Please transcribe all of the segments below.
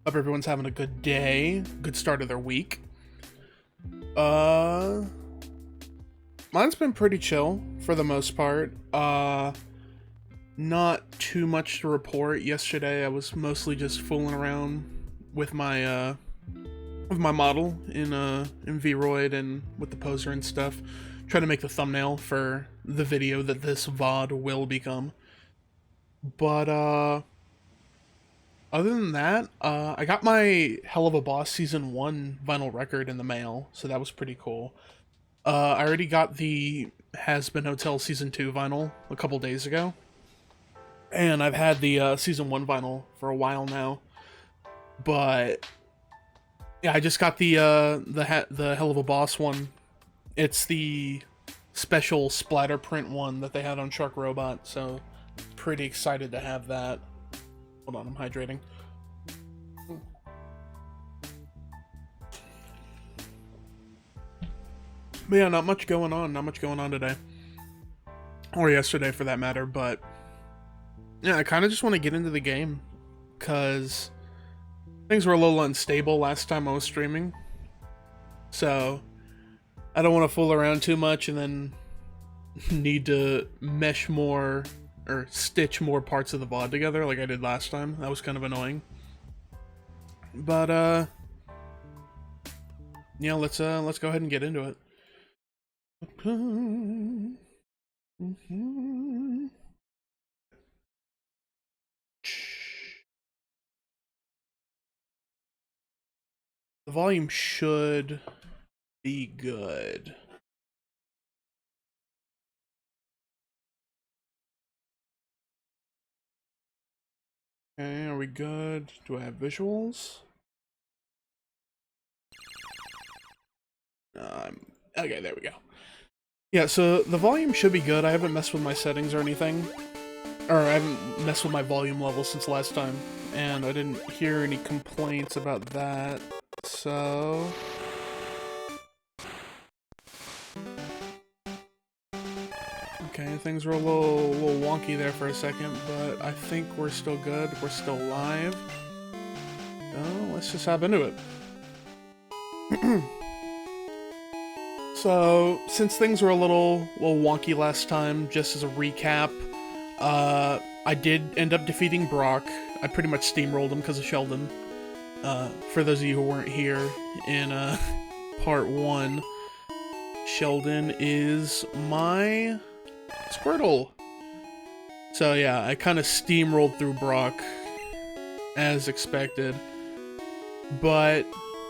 Hope everyone's having a good day, good start of their week. Uh, Mine's been pretty chill for the most part. Not too much to report. Yesterday I was mostly just fooling around with my model in Vroid and with the poser and stuff, trying to make the thumbnail for the video that this VOD will become. But other than that, I got my Hell of a Boss Season 1 vinyl record in the mail, so that was pretty cool. I already got the Has Been Hotel Season 2 vinyl a couple days ago. And I've had the Season 1 vinyl for a while now. But yeah, I just got the Hell of a Boss one. It's the special splatter print one that they had on Shark Robot, so pretty excited to have that. Hold on, I'm hydrating. But yeah, not much going on today. Or yesterday for that matter, but yeah, I kind of just want to get into the game, because things were a little unstable last time I was streaming. So I don't want to fool around too much and then need to mesh more or stitch more parts of the VOD together like I did last time. That was kind of annoying. But yeah, let's go ahead and get into it. The volume should be good. Okay, are we good? Do I have visuals? Okay, there we go. Yeah, so the volume should be good. I haven't messed with my settings or anything. Or I haven't messed with my volume level since last time. And I didn't hear any complaints about that. So okay, things were a little wonky there for a second, but I think we're still good. We're still live. So let's just hop into it. So since things were a little wonky last time, just as a recap, I did end up defeating Brock. I pretty much steamrolled him because of Sheldon. For those of you who weren't here in part 1, Sheldon is my Squirtle. So yeah, I kind of steamrolled through Brock as expected. But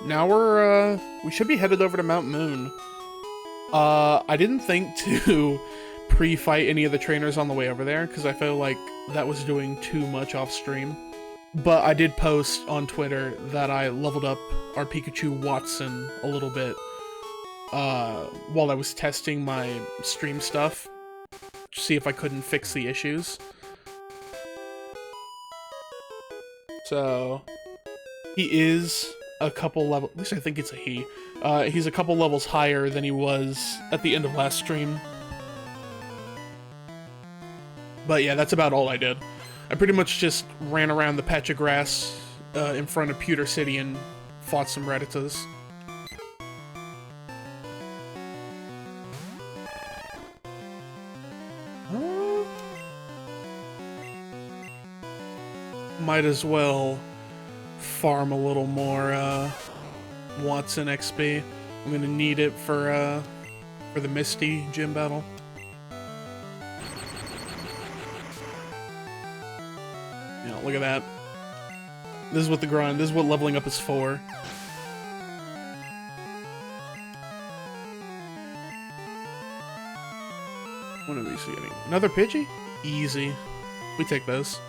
now we should be headed over to Mount Moon. I didn't think to pre-fight any of the trainers on the way over there because I felt like that was doing too much off stream. But I did post on Twitter that I leveled up our Pikachu Watson a little bit while I was testing my stream stuff to see if I couldn't fix the issues. So he is a couple levels, at least I think it's a he. He's a couple levels higher than he was at the end of last stream. But yeah, that's about all I did. I pretty much just ran around the patch of grass in front of Pewter City and fought some Redditas. Might as well farm a little more Watson XP. I'm gonna need it for the Misty gym battle. Look at that. This is what the grind, this is what leveling up is for. What are we getting? Another Pidgey? Easy. We take those.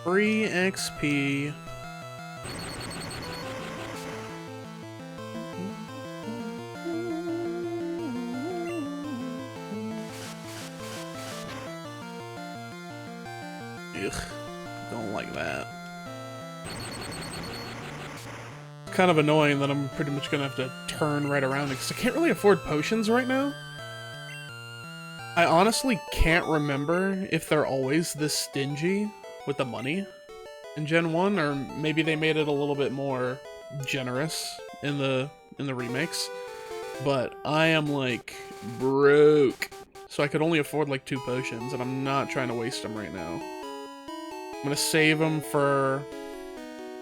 Free XP. Ugh, don't like that. It's kind of annoying that I'm pretty much gonna have to turn right around because I can't really afford potions right now. I honestly can't remember if they're always this stingy with the money. in Gen 1, or maybe they made it a little bit more generous in the remakes. But I am like broke, so I could only afford like 2 potions, and I'm not trying to waste them right now. I'm gonna save them for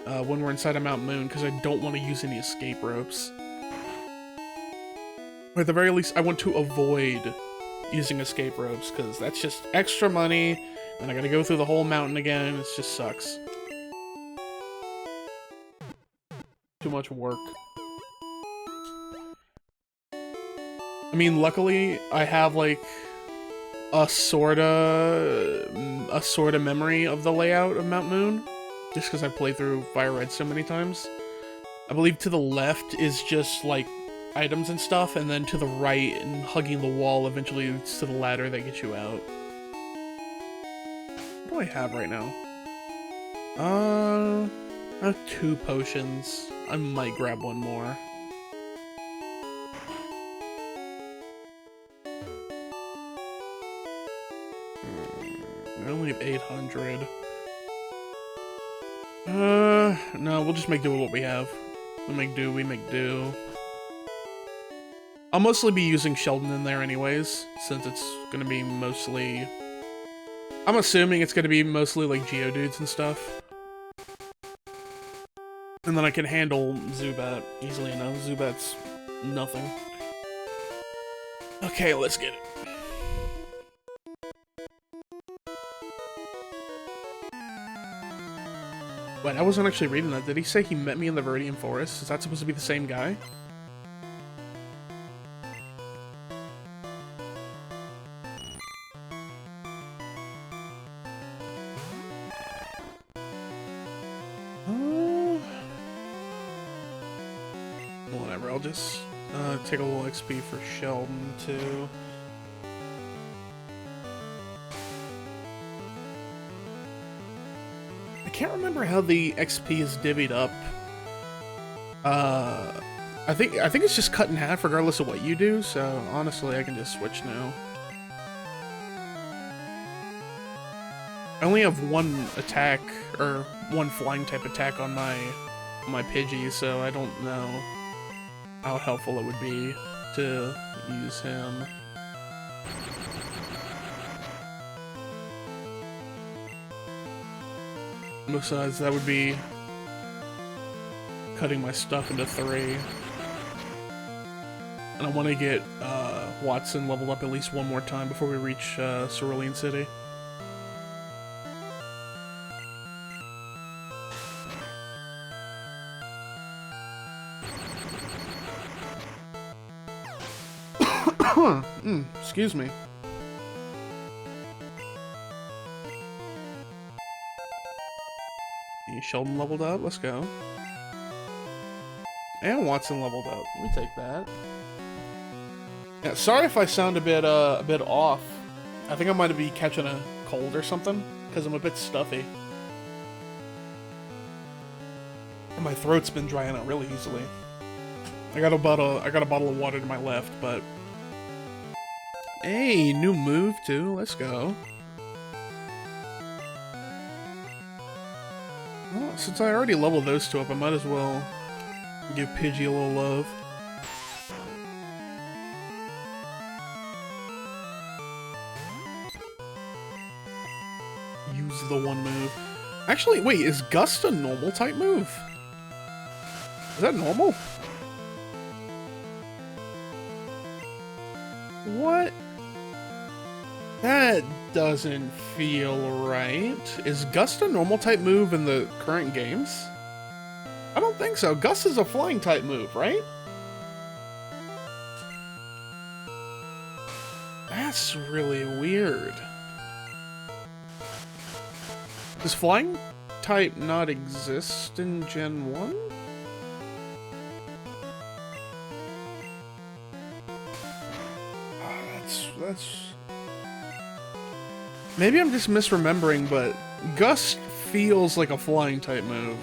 when we're inside of Mount Moon, because I don't want to use any escape ropes. Or at the very least, I want to avoid using escape ropes, because that's just extra money, and I gotta go through the whole mountain again, and it just sucks. Too much work. I mean, luckily, I have, like, a sorta memory of the layout of Mount Moon, just because I've played through Fire Red so many times. I believe to the left is just, like, items and stuff, and then to the right and hugging the wall eventually leads to the ladder that gets you out. What do I have right now? I have 2 potions. I might grab one more. I only have 800. No, we'll just make do with what we have. We make do. I'll mostly be using Sheldon in there anyways, since it's gonna be mostly... I'm assuming it's gonna be mostly like Geodudes and stuff. And then I can handle Zubat easily enough. Zubat's nothing. Okay, let's get it. Wait, I wasn't actually reading that. Did he say he met me in the Viridian Forest? Is that supposed to be the same guy? Whatever, I'll just take a little XP for Sheldon, too. I can't remember how the XP is divvied up. I think it's just cut in half regardless of what you do, so honestly I can just switch now. I only have 1 attack, or 1 flying type attack on my Pidgey, so I don't know how helpful it would be to use him. Besides, that would be cutting my stuff into 3. And I want to get Watson leveled up at least 1 more time before we reach Cerulean City. Excuse me. Sheldon leveled up, let's go. And Watson leveled up, we take that. Yeah, sorry if I sound a bit off. I think I might be catching a cold or something, because I'm a bit stuffy. And my throat's been drying out really easily. I got a bottle of water to my left, but... Hey, new move too, let's go. Well, since I already leveled those 2 up, I might as well give Pidgey a little love. Use the 1 move. Actually, wait, is Gust a normal type move? Is that normal? What? That doesn't feel right. Is Gust a normal type move in the current games? I don't think so. Gust is a flying type move, right? That's really weird. Does flying type not exist in Gen 1? That's... Maybe I'm just misremembering, but Gust feels like a flying type move.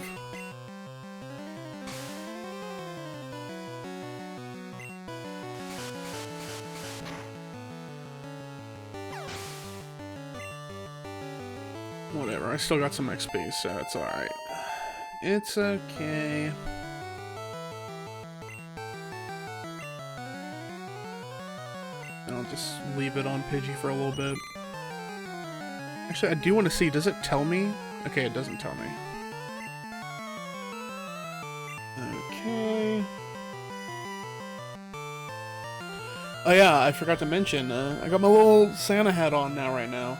Whatever, I still got some XP, so it's alright. It's okay. I'll just leave it on Pidgey for a little bit. Actually, I do want to see, does it tell me? Okay, it doesn't tell me. Okay. Oh yeah, I forgot to mention, I got my little Santa hat on now right now.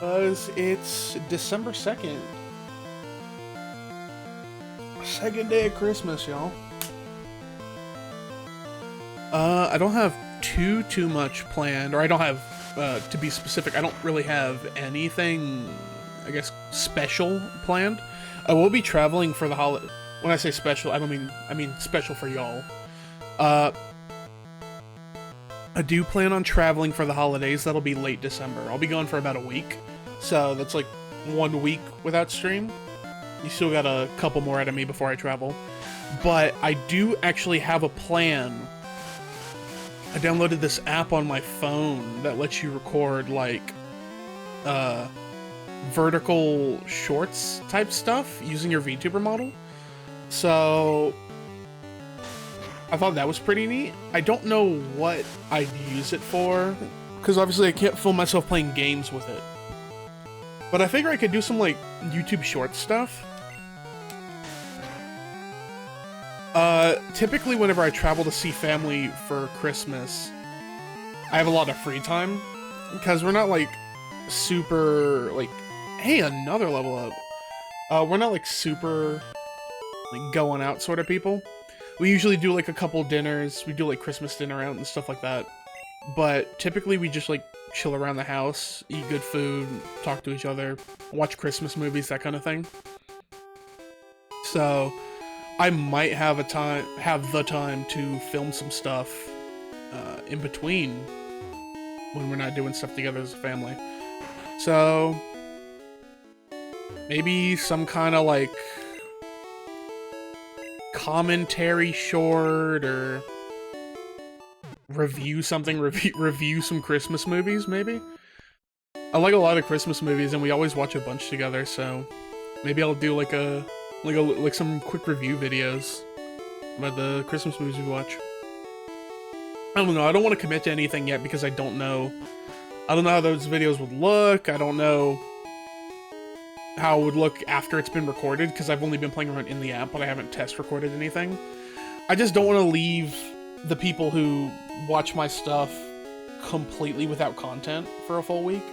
Because it's December 2nd. Second day of Christmas, y'all. I don't have too much planned, or I don't have, to be specific, I don't really have anything, I guess, special planned. I will be traveling for the holiday. When I say special, I mean special for y'all. I do plan on traveling for the holidays. That'll be late December. I'll be gone for about a week. So that's like 1 week without stream. You still got a couple more out of me before I travel. But I do actually have a plan. I downloaded this app on my phone that lets you record, like, vertical shorts type stuff using your VTuber model. So I thought that was pretty neat. I don't know what I'd use it for, because obviously I can't film myself playing games with it. But I figure I could do some, like, YouTube short stuff. Typically whenever I travel to see family for Christmas, I have a lot of free time, because we're not, like, super, like, hey, another level up. We're not, like, super, like, going out sort of people. We usually do, like, a couple dinners, we do, like, Christmas dinner out and stuff like that. But typically we just, like, chill around the house, eat good food, talk to each other, watch Christmas movies, that kind of thing. So I might have the time to film some stuff in between when we're not doing stuff together as a family. So maybe some kind of, like, commentary short, or review something, review some Christmas movies, maybe? I like a lot of Christmas movies, and we always watch a bunch together, so maybe I'll do like some quick review videos about the Christmas movies we watch. I don't know, I don't want to commit to anything yet because I don't know how those videos would look. I don't know how it would look after it's been recorded, because I've only been playing around in the app, but I haven't test recorded anything. I just don't want to leave the people who watch my stuff completely without content for a full week.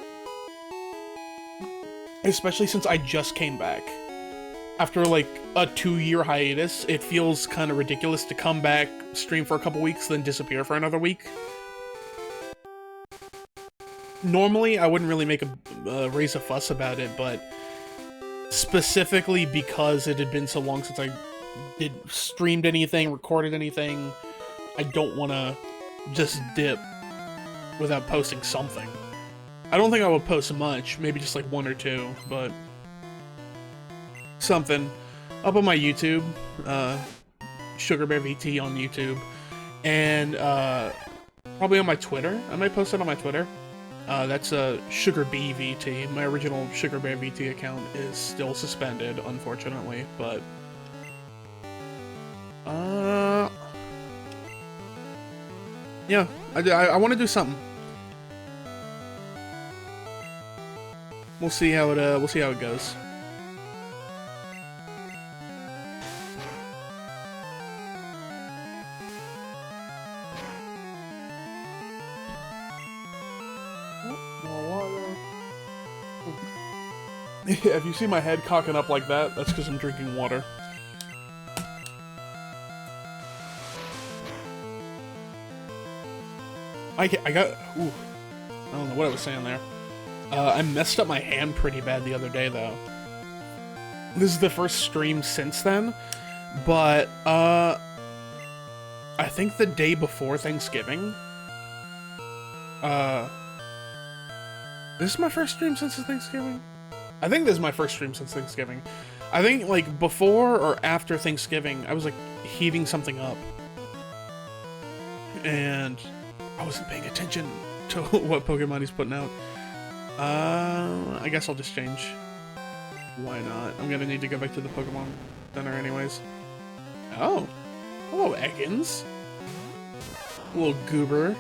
Especially since I just came back. After, like, a 2-year hiatus, it feels kind of ridiculous to come back, stream for a couple weeks, then disappear for another week. Normally, I wouldn't really make raise a fuss about it, but specifically because it had been so long since I streamed anything, recorded anything, I don't want to just dip without posting something. I don't think I would post much, maybe just like 1 or 2, but something up on my YouTube, SugarBearVT on YouTube, and probably on my Twitter. I might post it on my Twitter. That's SugarBearVT. My original SugarBearVT account is still suspended, unfortunately, but yeah, I want to do something. We'll see how it goes. If you see my head cocking up like that, that's because I'm drinking water. I got... Ooh. I don't know what I was saying there. I messed up my hand pretty bad the other day, though. This is the first stream since then, but, I think the day before Thanksgiving, this is my first stream since Thanksgiving? I think this is my first stream since Thanksgiving. I think, like, before or after Thanksgiving, I was, like, heating something up. And I wasn't paying attention to what Pokemon he's putting out. I guess I'll just change. Why not? I'm gonna need to go back to the Pokemon Center anyways. Oh! Hello, Eggins. Little goober.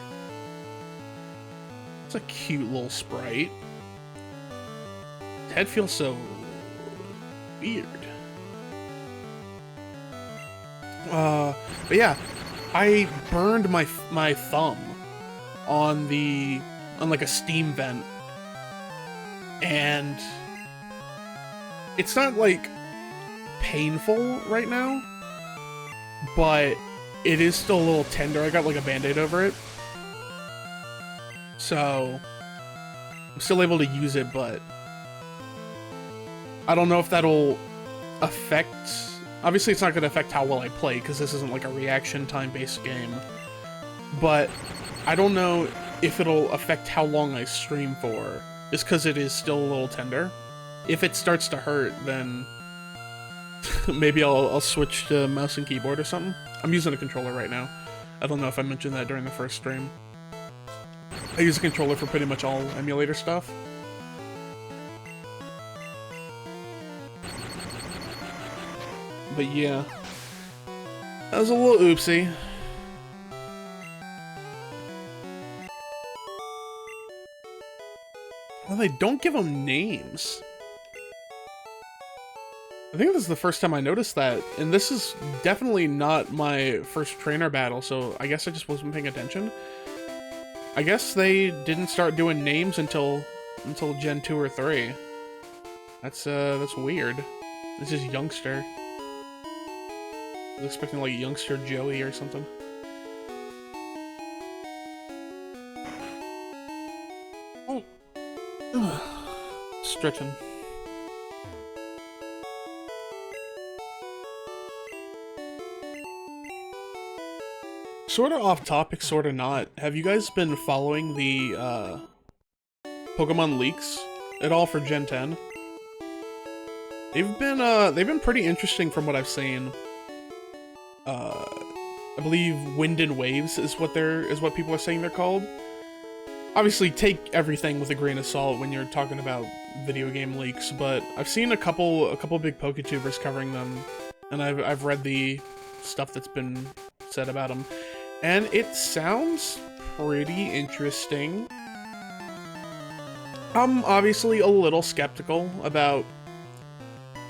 It's a cute little sprite. His head feels so weird. But yeah, I burned my thumb on like a steam vent, and it's not like painful right now, but it is still a little tender. I got like a band-aid over it, so I'm still able to use it, but I don't know if that'll affect. Obviously, it's not going to affect how well I play, because this isn't like a reaction time-based game. But I don't know if it'll affect how long I stream for, just because it is still a little tender. If it starts to hurt, then maybe I'll switch to mouse and keyboard or something. I'm using a controller right now. I don't know if I mentioned that during the first stream. I use a controller for pretty much all emulator stuff. But yeah, that was a little oopsie. Well, they don't give them names. I think this is the first time I noticed that, and this is definitely not my first trainer battle, so I guess I just wasn't paying attention. I guess they didn't start doing names until Gen 2 or 3. That's weird. This is youngster. I was expecting like youngster Joey or something. Oh. Stretching. Sort of off topic, sort of not. Have you guys been following the Pokemon leaks at all for Gen 10? They've been pretty interesting from what I've seen. I believe Wind and Waves is what people are saying they're called. Obviously, take everything with a grain of salt when you're talking about video game leaks, but I've seen a couple big Poketubers covering them, and I've read the stuff that's been said about them, and it sounds pretty interesting. I'm obviously a little skeptical about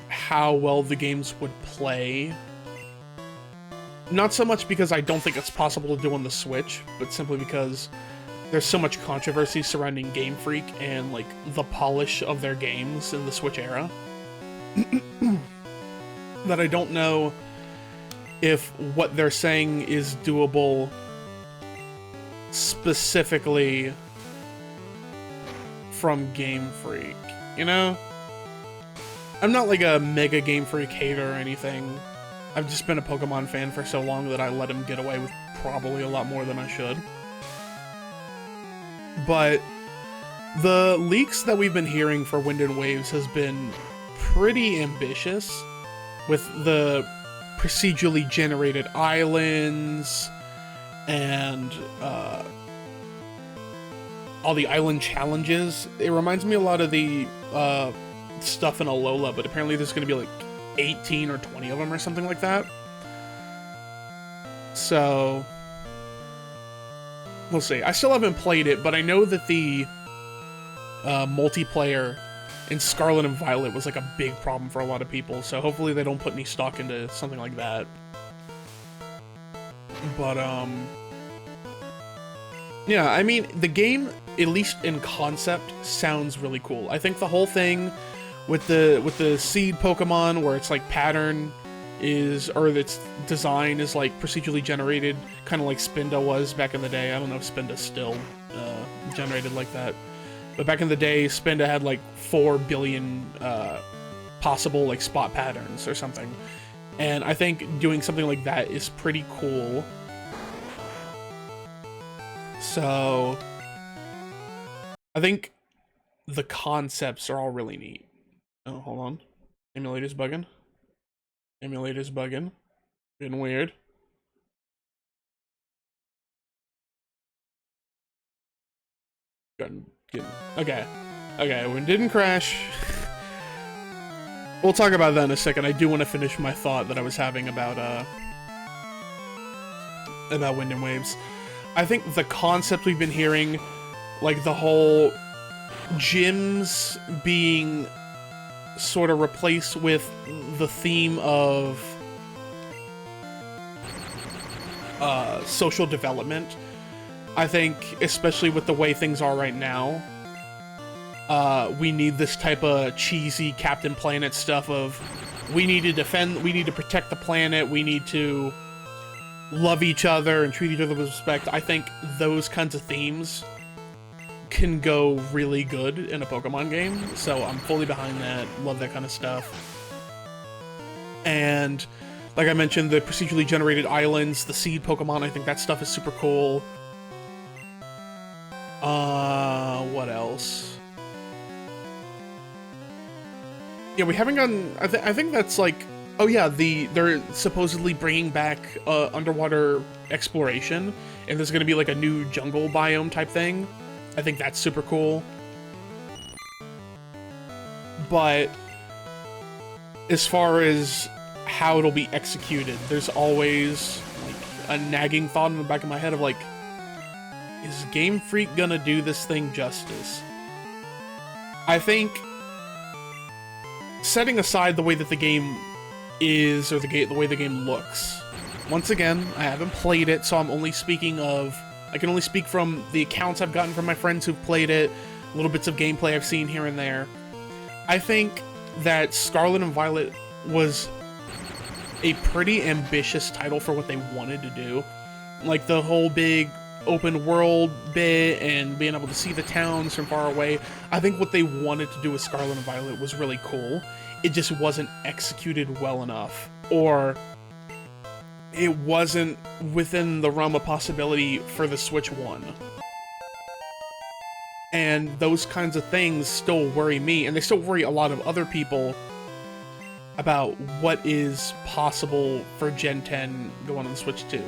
how well the games would play. Not so much because I don't think it's possible to do on the Switch, but simply because there's so much controversy surrounding Game Freak and, like, the polish of their games in the Switch era that I don't know if what they're saying is doable specifically from Game Freak, you know? I'm not like a mega Game Freak hater or anything. I've just been a Pokemon fan for so long that I let him get away with probably a lot more than I should. But the leaks that we've been hearing for Wind and Waves has been pretty ambitious, with the procedurally generated islands and all the island challenges. It reminds me a lot of the stuff in Alola, but apparently there's going to be like 18 or 20 of them or something like that. So we'll see. I still haven't played it, but I know that the multiplayer in Scarlet and Violet was like a big problem for a lot of people, so hopefully they don't put any stock into something like that. But yeah, I mean, the game, at least in concept, sounds really cool. I think the whole thing with the seed Pokemon, where it's like pattern is, or its design is like procedurally generated, kind of like Spinda was back in the day. I don't know if Spinda's still generated like that, but back in the day, Spinda had like 4 billion possible like spot patterns or something, and I think doing something like that is pretty cool. So I think the concepts are all really neat. Oh, hold on. Emulator's bugging. Emulator's bugging. Getting weird. Okay. Okay, we didn't crash. we'll talk about that in a second. I do want to finish my thought that I was having about Wind and Waves. I think the concept we've been hearing, like the whole gyms being sort of replaced with the theme of social development. I think, especially with the way things are right now, we need this type of cheesy Captain Planet stuff of we need to defend, we need to protect the planet, we need to love each other and treat each other with respect. I think those kinds of themes can go really good in a Pokemon game, so I'm fully behind that. Love that kind of stuff. And like I mentioned, the procedurally generated islands, the seed Pokemon, I think that stuff is super cool. What else? Yeah, we haven't gotten... I think that's like... Oh yeah, they're supposedly bringing back underwater exploration, and there's gonna be like a new jungle biome type thing. I think that's super cool. But as far as how it'll be executed, there's always like a nagging thought in the back of my head of like, is Game Freak gonna do this thing justice? I think, setting aside the way that the game is, or the way the game looks, once again, I haven't played it, so I'm only speaking of, I can only speak from the accounts I've gotten from my friends who've played it, little bits of gameplay I've seen here and there. I think that Scarlet and Violet was a pretty ambitious title for what they wanted to do. Like the whole big open world bit and being able to see the towns from far away. I think what they wanted to do with Scarlet and Violet was really cool. It just wasn't executed well enough, or it wasn't within the realm of possibility for the Switch 1. And those kinds of things still worry me, and they still worry a lot of other people about what is possible for Gen 10 going on the Switch 2.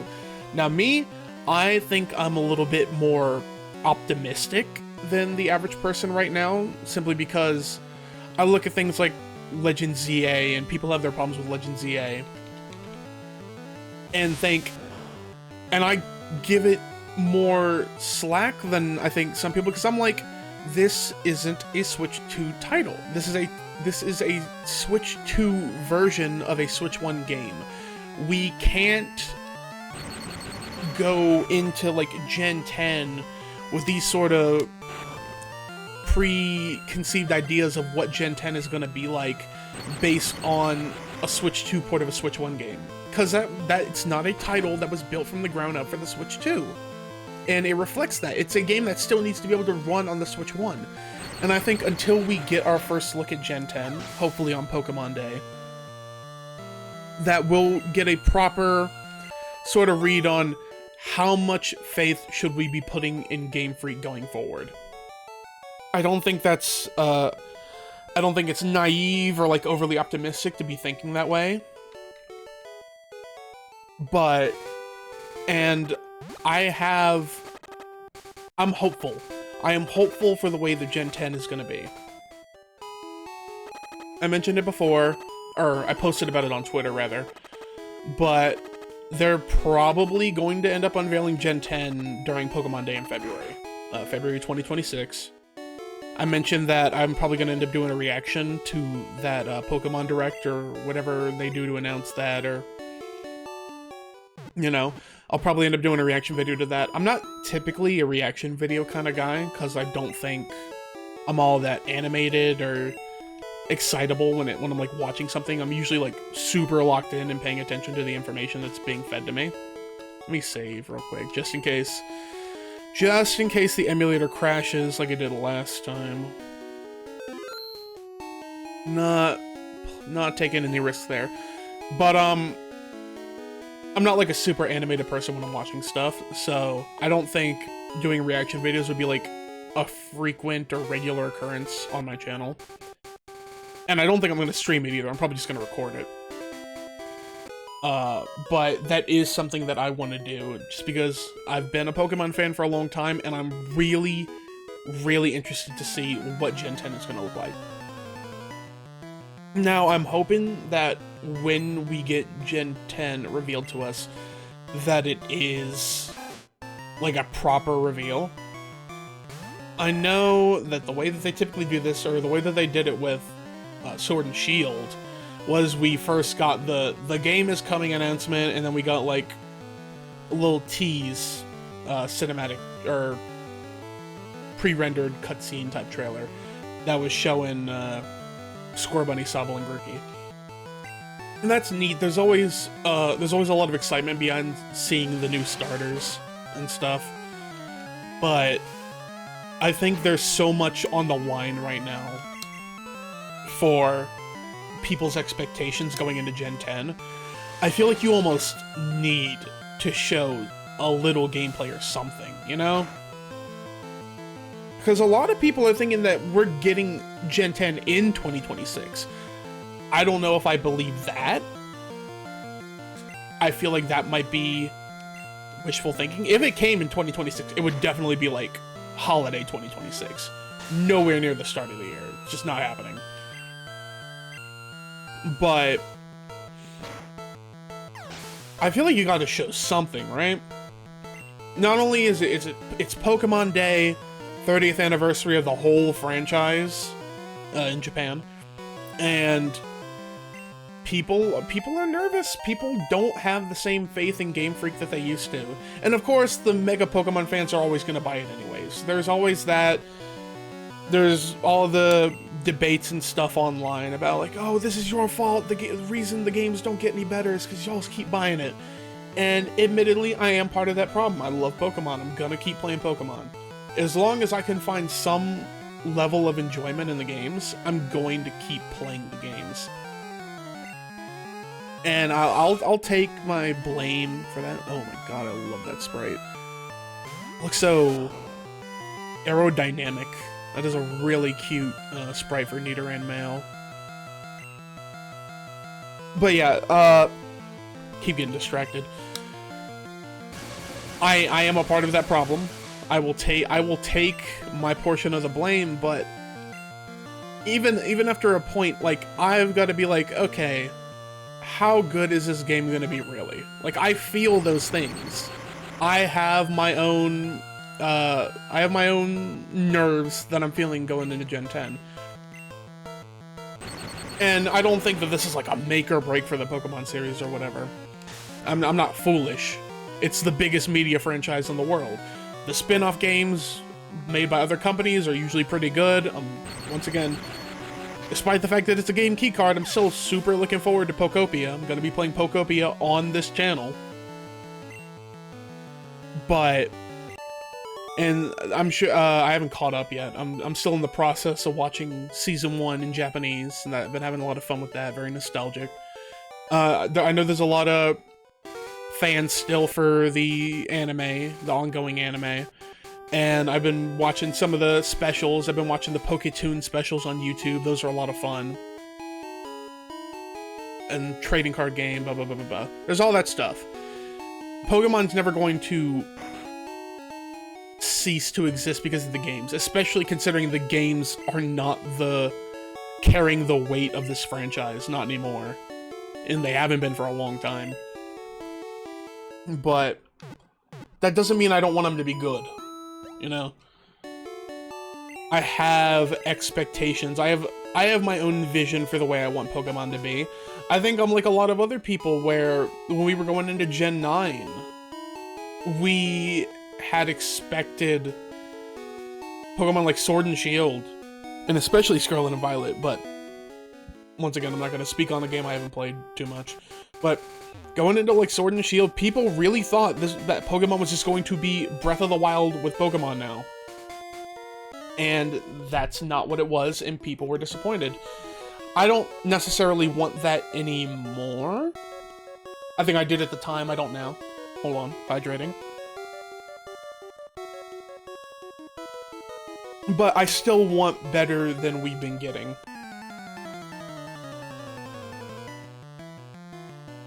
Now me, I think I'm a little bit more optimistic than the average person right now, simply because I look at things like Legend ZA, and people have their problems with Legend ZA, and think, and I give it more slack than I think some people, because I'm like, this isn't a Switch 2 title. This is a Switch 2 version of a Switch 1 game. We can't go into like Gen 10 with these sort of preconceived ideas of what Gen 10 is going to be like based on a Switch 2 port of a Switch 1 game. Because that it's not a title that was built from the ground up for the Switch 2. And it reflects that. It's a game that still needs to be able to run on the Switch 1. And I think until we get our first look at Gen 10, hopefully on Pokemon Day, that we'll get a proper sort of read on how much faith should we be putting in Game Freak going forward. I don't think that's, I don't think it's naive or like overly optimistic to be thinking that way. But, and I'm hopeful. I am hopeful for the way the Gen 10 is going to be. I mentioned it before, or I posted about it on Twitter rather, but they're probably going to end up unveiling Gen 10 during Pokemon Day in February. February 2026. I mentioned that I'm probably going to end up doing a reaction to that Pokemon Direct or whatever they do to announce that, or, you know, I'll probably end up doing a reaction video to that. I'm not typically a reaction video kind of guy, because I don't think I'm all that animated or excitable when I'm like watching something. I'm usually like super locked in and paying attention to the information that's being fed to me. Let me save real quick, just in case the emulator crashes like it did last time. Not taking any risks there. But I'm not like a super animated person when I'm watching stuff, so I don't think doing reaction videos would be like a frequent or regular occurrence on my channel. And I don't think I'm going to stream it either. I'm probably just going to record it. But that is something that I want to do, just because I've been a Pokemon fan for a long time, and I'm really, really interested to see what Gen 10 is going to look like. Now, I'm hoping that when we get Gen 10 revealed to us, that it is like a proper reveal. I know that the way that they typically do this, or the way that they did it with Sword and Shield, was we first got the game is coming announcement, and then we got like a little tease cinematic or pre-rendered cutscene type trailer that was showing Scorbunny, Sobble, and Grookey. And that's neat. There's always a lot of excitement behind seeing the new starters and stuff. But I think there's so much on the line right now for people's expectations going into Gen 10. I feel like you almost need to show a little gameplay or something, you know? Because a lot of people are thinking that we're getting Gen 10 in 2026. I don't know if I believe that. I feel like that might be wishful thinking. If it came in 2026, it would definitely be like holiday 2026. Nowhere near the start of the year. It's just not happening. But I feel like you gotta show something, right? Not only is it's Pokemon Day, 30th anniversary of the whole franchise in Japan, and people are nervous. People don't have the same faith in Game Freak that they used to. And of course, the mega Pokemon fans are always going to buy it anyways. There's always that. There's all the debates and stuff online about like, oh, this is your fault. The reason the games don't get any better is because y'all keep buying it. And admittedly, I am part of that problem. I love Pokemon. I'm gonna keep playing Pokemon. As long as I can find some level of enjoyment in the games, I'm going to keep playing the games. And I'll take my blame for that. Oh my god, I love that sprite. Looks so aerodynamic. That is a really cute sprite for Nidoran male. But yeah, keep getting distracted. I am a part of that problem. I will take my portion of the blame, but even after a point, like, I've got to be like, okay, how good is this game going to be really? Like, I feel those things. I have my own nerves that I'm feeling going into Gen 10. And I don't think that this is like a make or break for the Pokemon series or whatever. I'm not foolish. It's the biggest media franchise in the world. The spin-off games made by other companies are usually pretty good. Once again, despite the fact that it's a game keycard, I'm still super looking forward to Pokopia. I'm going to be playing Pokopia on this channel. But, and I'm sure, I haven't caught up yet. I'm still in the process of watching Season 1 in Japanese, and I've been having a lot of fun with that, very nostalgic. I know there's a lot of fans still for the anime, the ongoing anime, and I've been watching some of the specials. I've been watching the Poketoon specials on YouTube. Those are a lot of fun. And trading card game, blah blah blah blah blah. There's all that stuff. Pokemon's never going to cease to exist because of the games, especially considering the games are not carrying the weight of this franchise, not anymore. And they haven't been for a long time. But that doesn't mean I don't want them to be good, you know? I have expectations. I have my own vision for the way I want Pokemon to be. I think I'm like a lot of other people where when we were going into Gen 9, we had expected Pokemon like Sword and Shield, and especially Scarlet and Violet, but once again, I'm not going to speak on a game I haven't played too much. But going into like Sword and Shield, people really thought that Pokemon was just going to be Breath of the Wild with Pokemon now. And that's not what it was, and people were disappointed. I don't necessarily want that anymore. I think I did at the time, I don't now. Hold on, hydrating. But I still want better than we've been getting.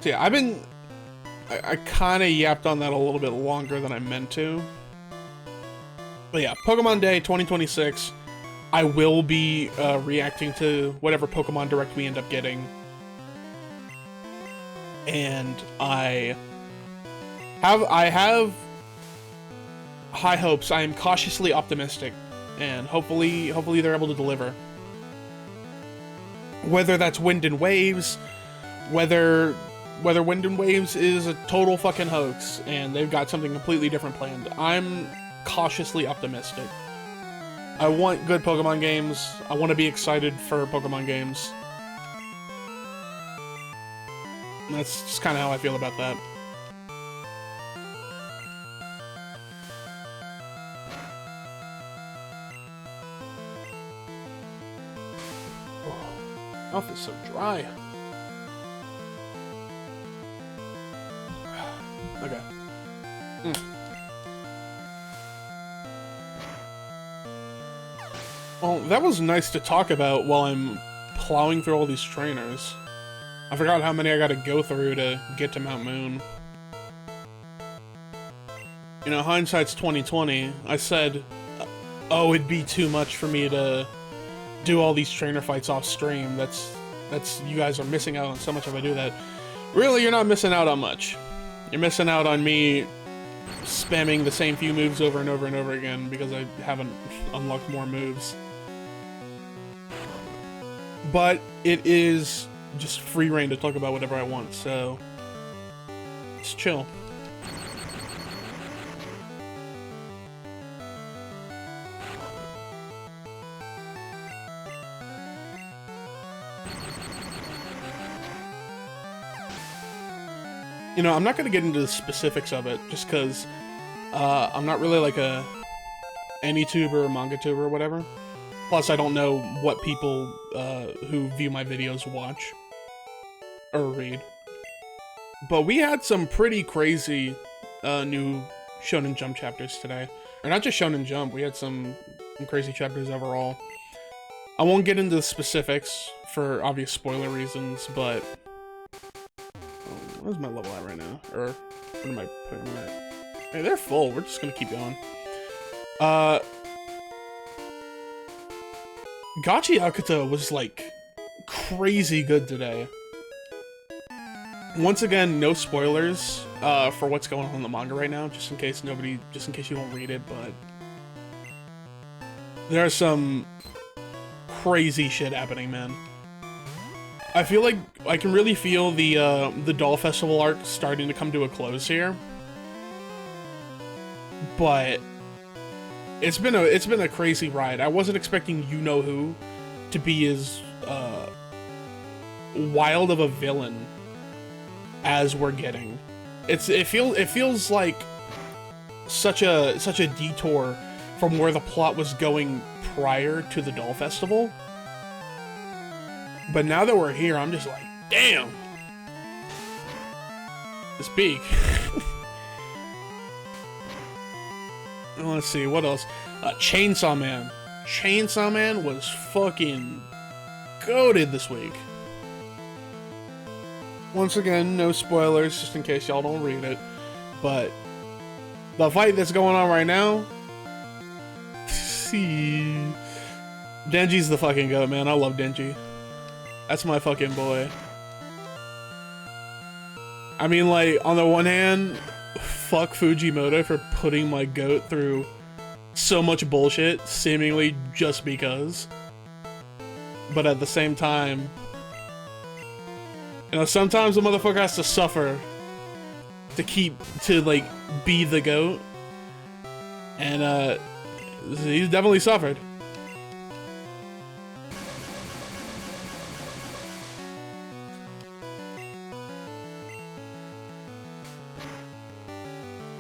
So yeah, I kind of yapped on that a little bit longer than I meant to. But yeah, Pokemon Day 2026. I will be reacting to whatever Pokemon Direct we end up getting. And I have high hopes. I am cautiously optimistic, and hopefully they're able to deliver. Whether that's Wind and Waves, whether Wind and Waves is a total fucking hoax and they've got something completely different planned, I'm cautiously optimistic. I want good Pokemon games. I want to be excited for Pokemon games. And that's just kind of how I feel about that. Oh, mouth is so dry. Okay. Well, that was nice to talk about while I'm plowing through all these trainers. I forgot how many I gotta go through to get to Mount Moon. You know, hindsight's 20/20. I said, oh, it'd be too much for me to do all these trainer fights off stream. That's you guys are missing out on so much if I do that. Really, you're not missing out on much. You're missing out on me spamming the same few moves over and over and over again because I haven't unlocked more moves. But it is just free reign to talk about whatever I want, so just chill. You know, I'm not going to get into the specifics of it, just because I'm not really like a anytuber or manga tuber or whatever. Plus, I don't know what people who view my videos watch or read. But we had some pretty crazy new Shonen Jump chapters today. Or not just Shonen Jump, we had some crazy chapters overall. I won't get into the specifics for obvious spoiler reasons, but... Where's my level at right now? Or what am I putting them at? Hey, they're full. We're just gonna keep going. Gachi Akuto was like crazy good today. Once again, no spoilers for what's going on in the manga right now, just in case you don't read it, but there's some crazy shit happening, man. I feel like I can really feel the Doll Festival arc starting to come to a close here. But it's been a crazy ride. I wasn't expecting you-know-who to be as wild of a villain as we're getting. It feels like such a detour from where the plot was going prior to the Doll Festival. But now that we're here, I'm just like, damn! It's big. Let's see, what else? Chainsaw Man. Chainsaw Man was fucking goated this week. Once again, no spoilers, just in case y'all don't read it. But the fight that's going on right now... See... Denji's the fucking goat, man. I love Denji. That's my fucking boy. I mean, like, on the one hand, fuck Fujimoto for putting my goat through so much bullshit, seemingly just because. But at the same time, you know, sometimes a motherfucker has to suffer to like, be the goat. And, he's definitely suffered.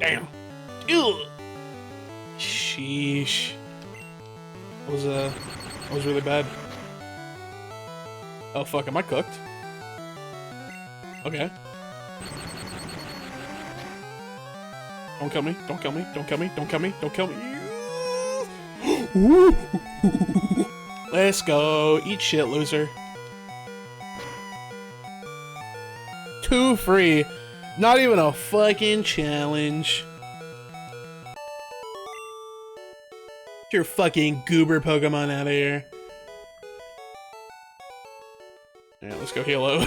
Damn. Ew. Sheesh. That was really bad. Oh fuck, am I cooked? Okay. Don't kill me, don't kill me, don't kill me, don't kill me, don't kill me. Let's go. Eat shit, loser. 2 free. Not even a fucking challenge. your fucking goober Pokemon out of here. Alright, let's go Halo.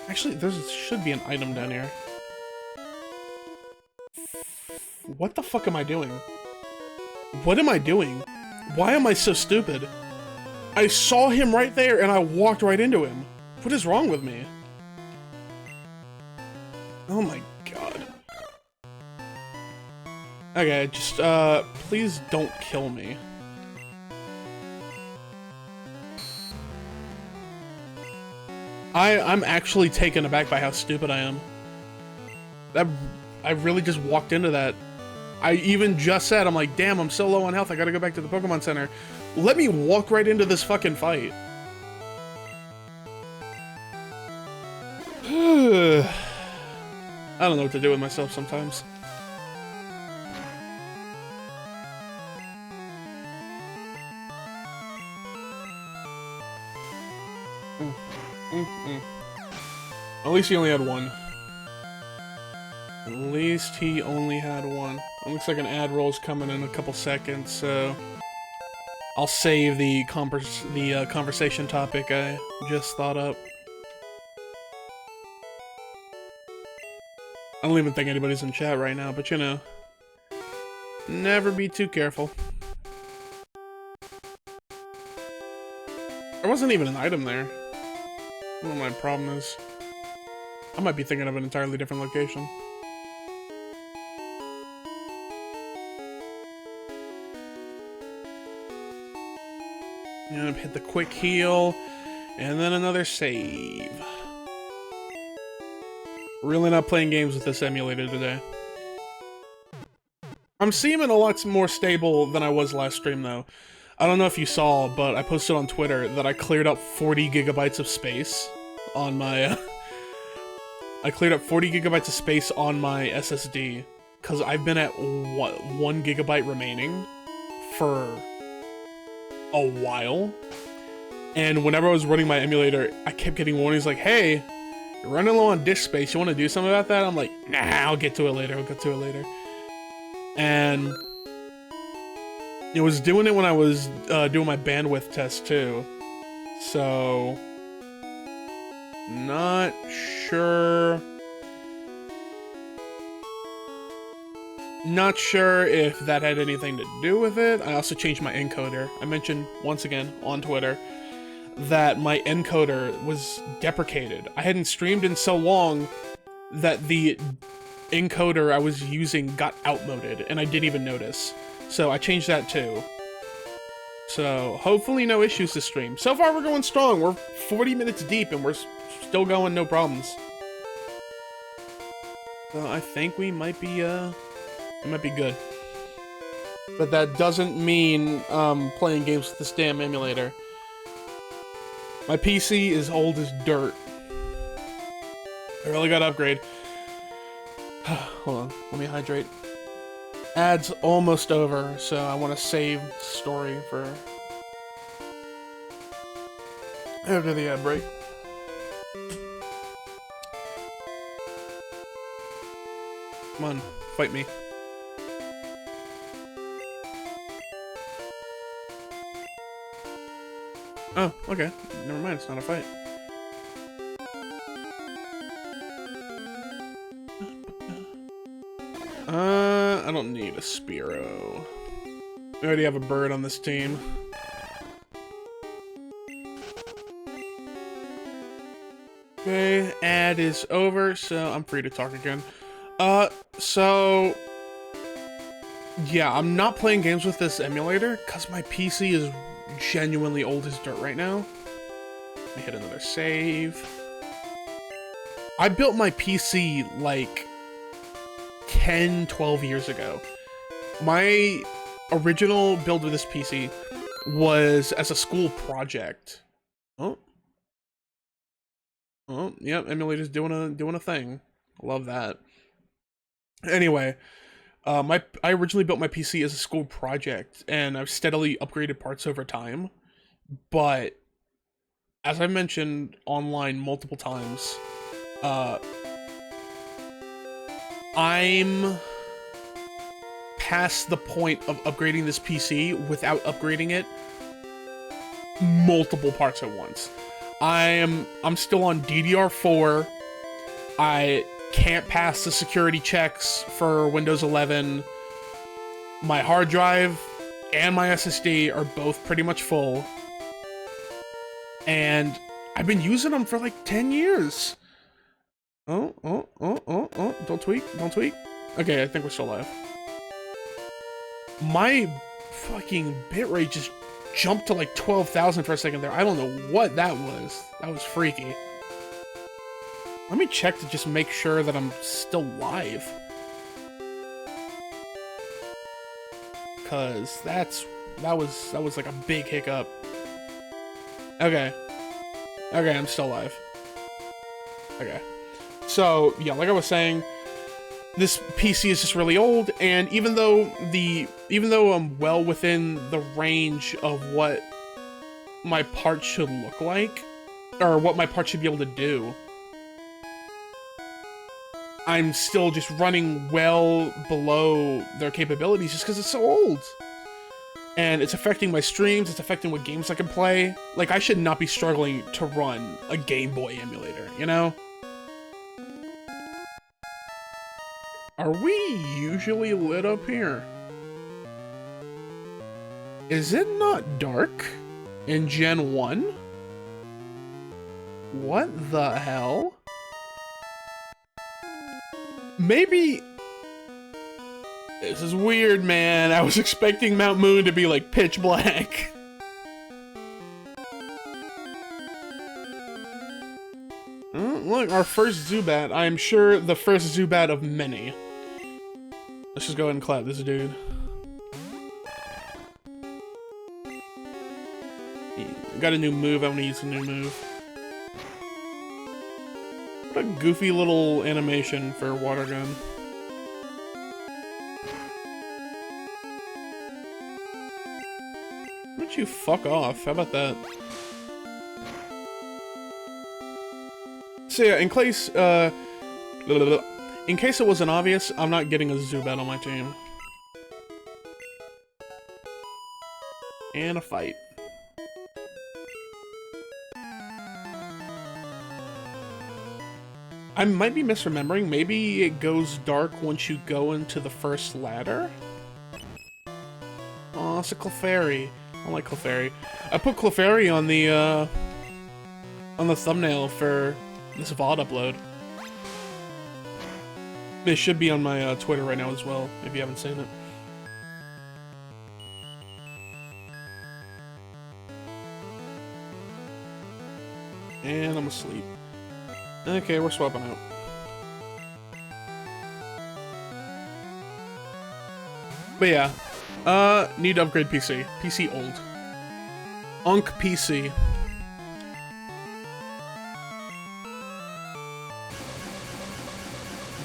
Actually, there should be an item down here. What the fuck am I doing? What am I doing? Why am I so stupid? I saw him right there and I walked right into him. What is wrong with me? Oh my god. Okay, just, please don't kill me. I'm actually taken aback by how stupid I am. I really just walked into that. I even just said, I'm like, damn, I'm so low on health, I gotta go back to the Pokemon Center. Let me walk right into this fucking fight. I don't know what to do with myself sometimes. At least he only had one. At least he only had one. It looks like an ad roll's coming in a couple seconds, so I'll save the conversation topic I just thought up. I don't even think anybody's in chat right now, but you know, never be too careful. There wasn't even an item there. I don't know what my problem is. I might be thinking of an entirely different location. And hit the quick heal, and then another save. Really not playing games with this emulator today. I'm seeming a lot more stable than I was last stream, though. I don't know if you saw, but I posted on Twitter that I cleared up 40 gigabytes of space on my... I cleared up 40 gigabytes of space on my SSD, because I've been at, what, 1 gigabyte remaining for a while. And whenever I was running my emulator, I kept getting warnings like, hey, you're running low on disk space, you want to do something about that? I'm like, nah, I'll get to it later, I'll get to it later. And it was doing it when I was doing my bandwidth test too. So, not sure. Not sure if that had anything to do with it. I also changed my encoder. I mentioned once again on Twitter that my encoder was deprecated. I hadn't streamed in so long that the encoder I was using got outmoded, and I didn't even notice. So I changed that too. So hopefully no issues this stream. So far we're going strong. We're 40 minutes deep and we're still going no problems. So I think we might be it might be good. But that doesn't mean playing games with this damn emulator. My PC is old as dirt. I really gotta upgrade. Hold on, let me hydrate. Ad's almost over, so I want to save story for after the ad break. Come on, fight me. Oh, okay. Never mind, it's not a fight. I don't need a Spearow. We already have a bird on this team. Okay, ad is over, so I'm free to talk again. So... yeah, I'm not playing games with this emulator, because my PC is genuinely old as dirt right now. Let me hit another save. I built my PC, like, 10, 12 years ago. My original build of this PC was as a school project. Oh. Oh, yep, emulator's doing a thing. Love that. Anyway, I originally built my PC as a school project, and I've steadily upgraded parts over time. But as I mentioned online multiple times, I'm past the point of upgrading this PC without upgrading it multiple parts at once. I'm still on DDR4. I can't pass the security checks for Windows 11. My hard drive and my SSD are both pretty much full. And I've been using them for like 10 years. Oh, don't tweak, don't tweak. Okay, I think we're still live. My fucking bitrate just jumped to like 12,000 for a second there. I don't know what that was. That was freaky. Let me check to just make sure that I'm still live. Cause that was like a big hiccup. Okay. Okay, I'm still live. Okay. So, yeah, like I was saying, this PC is just really old, and even though I'm well within the range of what my parts should look like, or what my parts should be able to do, I'm still just running well below their capabilities just because it's so old. And it's affecting my streams, it's affecting what games I can play. Like, I should not be struggling to run a Game Boy emulator, you know? Are we usually lit up here? Is it not dark in Gen 1? What the hell? Maybe... This is weird, man. I was expecting Mount Moon to be like pitch black. Look, our first Zubat. I am sure the first Zubat of many. Let's just go ahead and clap this dude. Got a new move. I want to use a new move. What a goofy little animation for a water gun. Why don't you fuck off? How about that? So yeah, in case it wasn't obvious, I'm not getting a Zubat on my team. And a fight. I might be misremembering. Maybe it goes dark once you go into the first ladder? Oh, it's a Clefairy. I like Clefairy. I put Clefairy on the thumbnail for this VOD upload. It should be on my Twitter right now as well, if you haven't seen it. And I'm asleep. Okay, we're swapping out. But yeah, need to upgrade PC. PC old. Unk PC.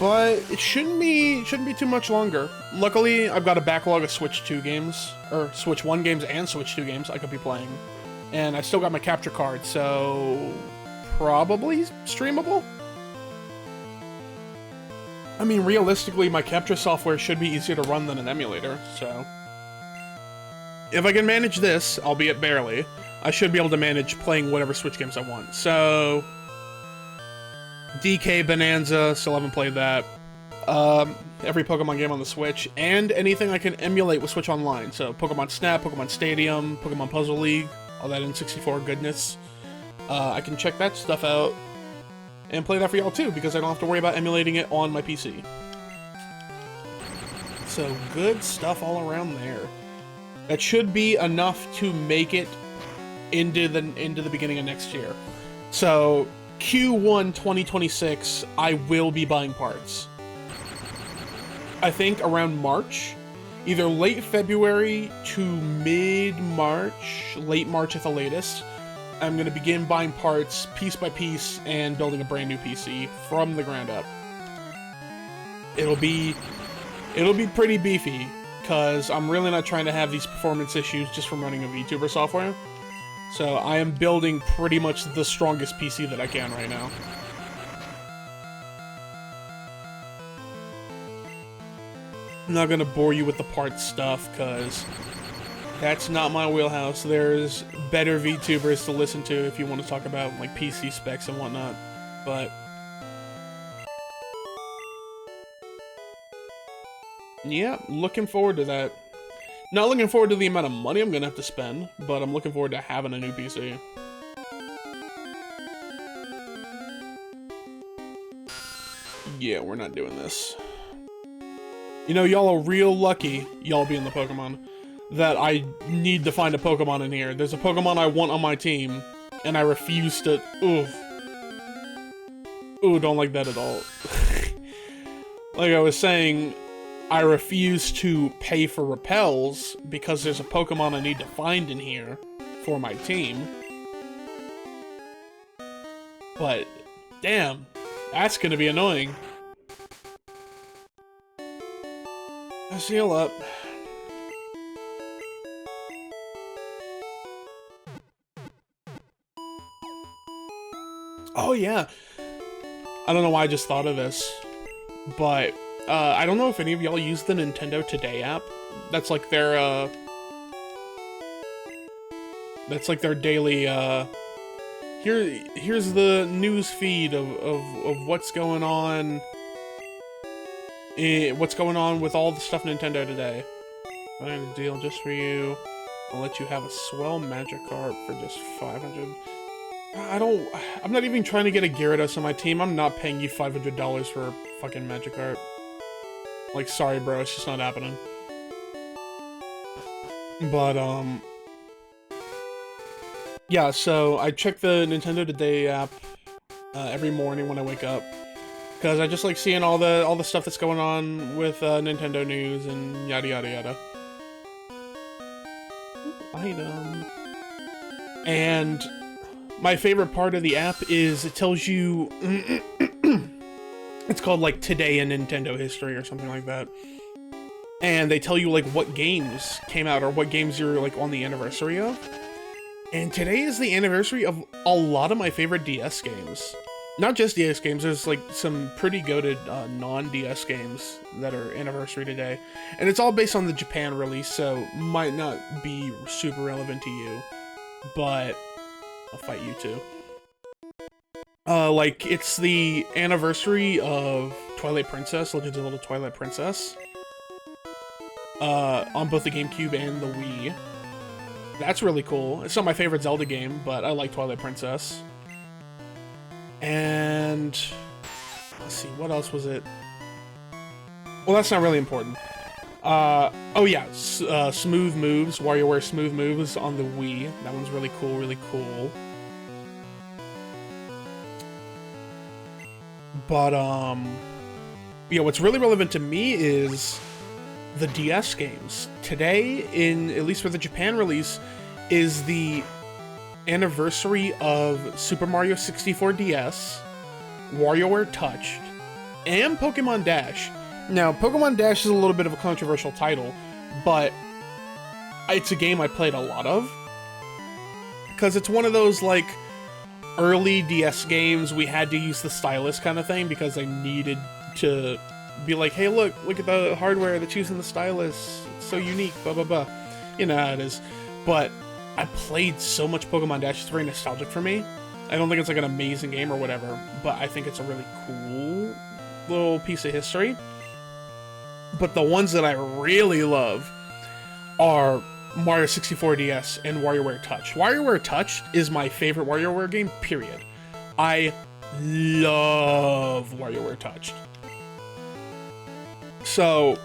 But it shouldn't be too much longer. Luckily, I've got a backlog of Switch 2 games, or Switch 1 games and Switch 2 games I could be playing. And I still got my capture card, so probably streamable? I mean, realistically, my capture software should be easier to run than an emulator, so... If I can manage this, albeit barely, I should be able to manage playing whatever Switch games I want. So... DK Bonanza, still haven't played that. Every Pokemon game on the Switch, and anything I can emulate with Switch Online. So Pokemon Snap, Pokemon Stadium, Pokemon Puzzle League, all that N64 goodness. I can check that stuff out and play that for y'all too, because I don't have to worry about emulating it on my PC. So good stuff all around there. That should be enough to make it into the beginning of next year. So Q1 2026, I will be buying parts. I think around March, either late February to mid-March, late March at the latest, I'm going to begin buying parts piece by piece and building a brand new PC from the ground up. It'll be pretty beefy, because I'm really not trying to have these performance issues just from running a VTuber software. So I am building pretty much the strongest PC that I can right now. I'm not gonna bore you with the parts stuff, because that's not my wheelhouse. There's better VTubers to listen to if you want to talk about, like, PC specs and whatnot. But yeah, looking forward to that. Not looking forward to the amount of money I'm gonna have to spend, but I'm looking forward to having a new PC. Yeah, we're not doing this. You know, y'all are real lucky, y'all being the Pokemon, that I need to find a Pokemon in here. There's a Pokemon I want on my team, and I refuse to... Oof. Ooh, don't like that at all. Like I was saying, I refuse to pay for repels because there's a Pokemon I need to find in here for my team. But, damn, that's gonna be annoying. Let's heal up. Oh yeah, I don't know why I just thought of this, but I don't know if any of y'all use the Nintendo Today app. That's like their daily here's the news feed of what's going on. What's going on with all the stuff Nintendo today. I have a deal just for you. I'll let you have a swell Magikarp for just 500. I'm not even trying to get a Gyarados on my team. I'm not paying you $500 for a fucking Magikarp. Like, sorry bro, it's just not happening. But, yeah, so I check the Nintendo Today app every morning when I wake up. Because I just like seeing all the stuff that's going on with Nintendo news and yada yada yada. Item. And my favorite part of the app is it tells you... It's called like Today in Nintendo History or something like that. And they tell you like what games came out or what games you're like on the anniversary of. And today is the anniversary of a lot of my favorite DS games. Not just DS games, there's like some pretty goated non-DS games that are anniversary today. And it's all based on the Japan release, so might not be super relevant to you. But I'll fight you too. Like, it's the anniversary of Twilight Princess, Legend of Zelda Twilight Princess. On both the GameCube and the Wii. That's really cool. It's not my favorite Zelda game, but I like Twilight Princess. And let's see, what else was it? Well, that's not really important. Oh yeah, Smooth Moves, WarioWare Smooth Moves on the Wii. That one's really cool, really cool. But, yeah, what's really relevant to me is the DS games. Today, at least for the Japan release, is the anniversary of Super Mario 64 DS, WarioWare Touched, and Pokémon Dash. Now, Pokémon Dash is a little bit of a controversial title, but it's a game I played a lot of. Because it's one of those, like, early DS games we had to use the stylus kind of thing, because I needed to be like, hey, look at the hardware that's using the stylus. It's so unique, blah, blah, blah. You know how it is. But I played so much Pokemon Dash, it's very nostalgic for me. I don't think it's like an amazing game or whatever, but I think it's a really cool little piece of history. But the ones that I really love are Mario 64 DS and WarioWare Touch. WarioWare Touch is my favorite WarioWare game, period. I love WarioWare Touched. So,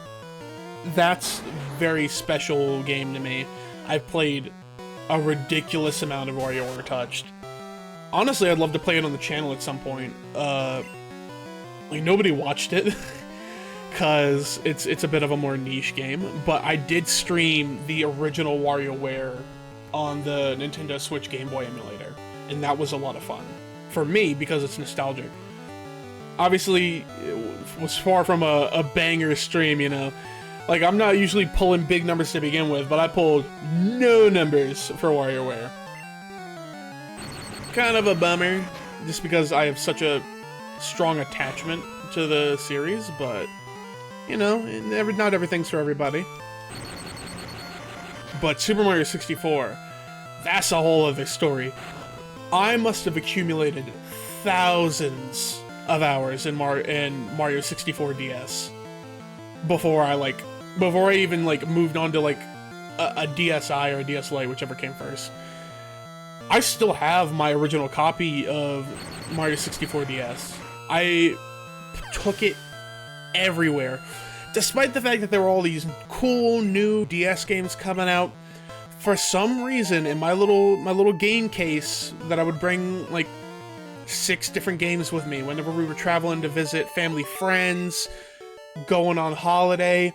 that's a very special game to me. I've played a ridiculous amount of WarioWare Touched. Honestly, I'd love to play it on the channel at some point. Like, nobody watched it, because it's a bit of a more niche game, but I did stream the original WarioWare on the Nintendo Switch Game Boy emulator, and that was a lot of fun. For me, because it's nostalgic. Obviously, it was far from a banger stream, you know. Like, I'm not usually pulling big numbers to begin with, but I pulled no numbers for WarioWare. Kind of a bummer, just because I have such a strong attachment to the series, but You know, not everything's for everybody. But Super Mario 64, that's a whole other story. I must have accumulated thousands of hours in Mario 64 DS before I even like moved on to like a DSi or a DS Lite, whichever came first. I still have my original copy of Mario 64 DS. I took it everywhere. Despite the fact that there were all these cool new DS games coming out, for some reason in my little game case that I would bring like 6 different games with me whenever we were traveling to visit family friends, going on holiday,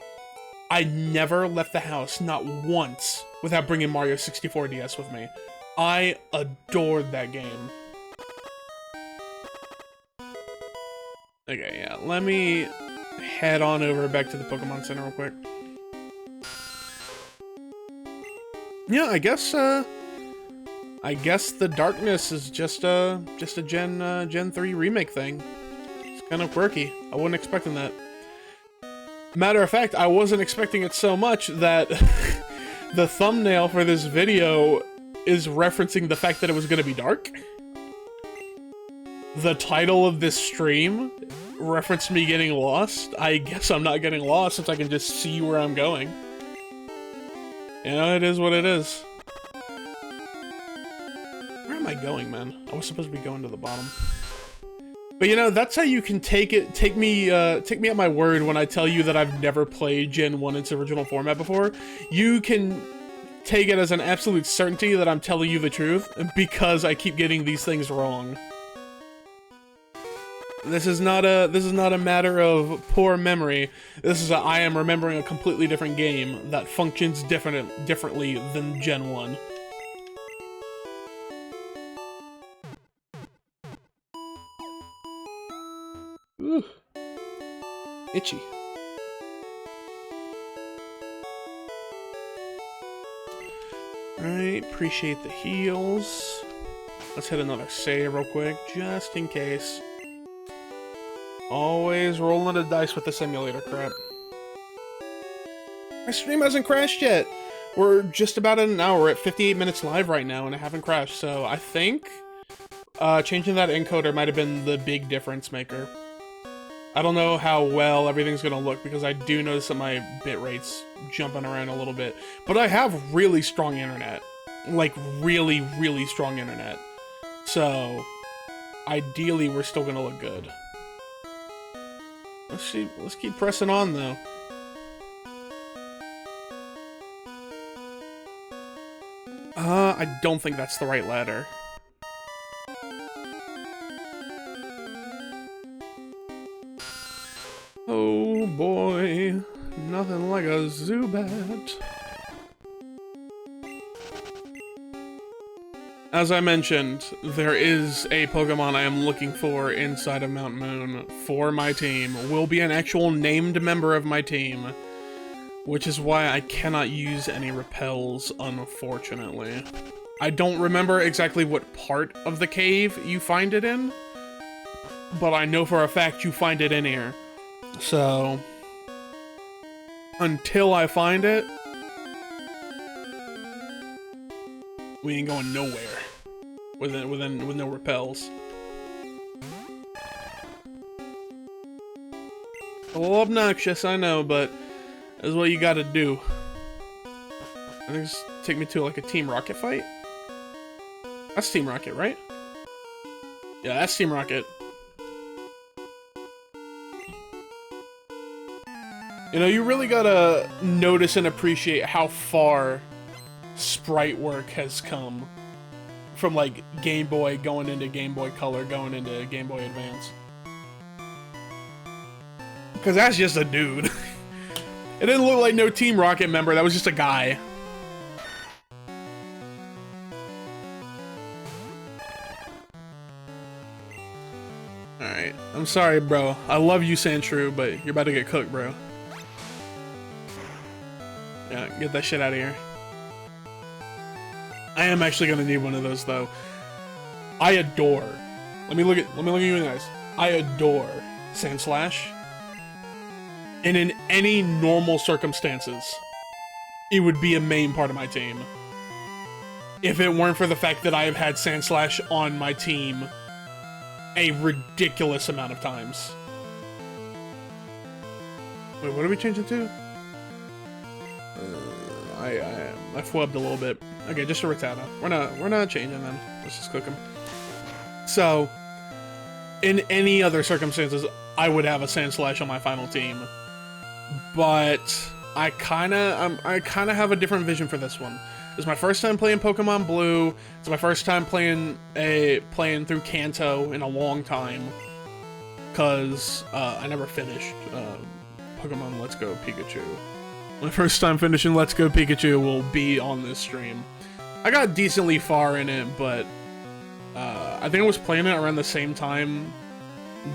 I never left the house, not once, without bringing Mario 64 DS with me. I adored that game. Okay, yeah, let me head on over back to the Pokemon Center real quick. Yeah, I guess the darkness is just a Gen 3 remake thing. It's kind of quirky. I wasn't expecting that. Matter of fact, I wasn't expecting it so much that the thumbnail for this video is referencing the fact that it was going to be dark. The title of this stream referenced me getting lost. I guess I'm not getting lost since I can just see where I'm going. You know, it is what it is. Where am I going, man? I was supposed to be going to the bottom. But you know, that's how you can take me at my word when I tell you that I've never played Gen 1 in its original format before. You can take it as an absolute certainty that I'm telling you the truth, because I keep getting these things wrong. This is not a matter of poor memory. This is I am remembering a completely different game that functions differently than Gen 1. Ooh. Itchy. Alright, appreciate the heals. Let's hit another save real quick, just in case. Always rolling the dice with this emulator crap. My stream hasn't crashed yet. We're just about at an hour. We're at 58 minutes live right now, and it haven't crashed. So I think changing that encoder might have been the big difference maker. I don't know how well everything's gonna look, because I do notice that my bit rate's jumping around a little bit. But I have really strong internet. Like, really, really strong internet. So, ideally, we're still gonna look good. Let's keep pressing on, though. I don't think that's the right ladder. Oh boy, nothing like a Zubat. As I mentioned, there is a Pokemon I am looking for inside of Mount Moon for my team. Will be an actual named member of my team, which is why I cannot use any repels, unfortunately. I don't remember exactly what part of the cave you find it in, but I know for a fact you find it in here. So, until I find it, we ain't going nowhere with no repels. A little obnoxious, I know, but that's what you gotta do. I think it's take me to like a Team Rocket fight. That's Team Rocket, right? Yeah, that's Team Rocket. You know, you really gotta notice and appreciate how far sprite work has come from, like, Game Boy going into Game Boy Color, going into Game Boy Advance. Because that's just a dude. It didn't look like no Team Rocket member, that was just a guy. Alright, I'm sorry, bro. I love you, Sandshrew, but you're about to get cooked, bro. Yeah, get that shit out of here. I am actually gonna need one of those, though. I adore. Let me look at you in the eyes. I adore Sandslash. And in any normal circumstances, it would be a main part of my team. If it weren't for the fact that I have had Sandslash on my team a ridiculous amount of times. Wait, what are we changing to? I flubbed a little bit. Okay, just a Rattata. We're not changing them. Let's just cook them. So, in any other circumstances, I would have a Sandslash on my final team. But I kinda have a different vision for this one. This is my first time playing Pokemon Blue. It's my first time playing through Kanto in a long time. Cause I never finished Pokemon Let's Go Pikachu. My first time finishing Let's Go Pikachu will be on this stream. I got decently far in it, but I think I was playing it around the same time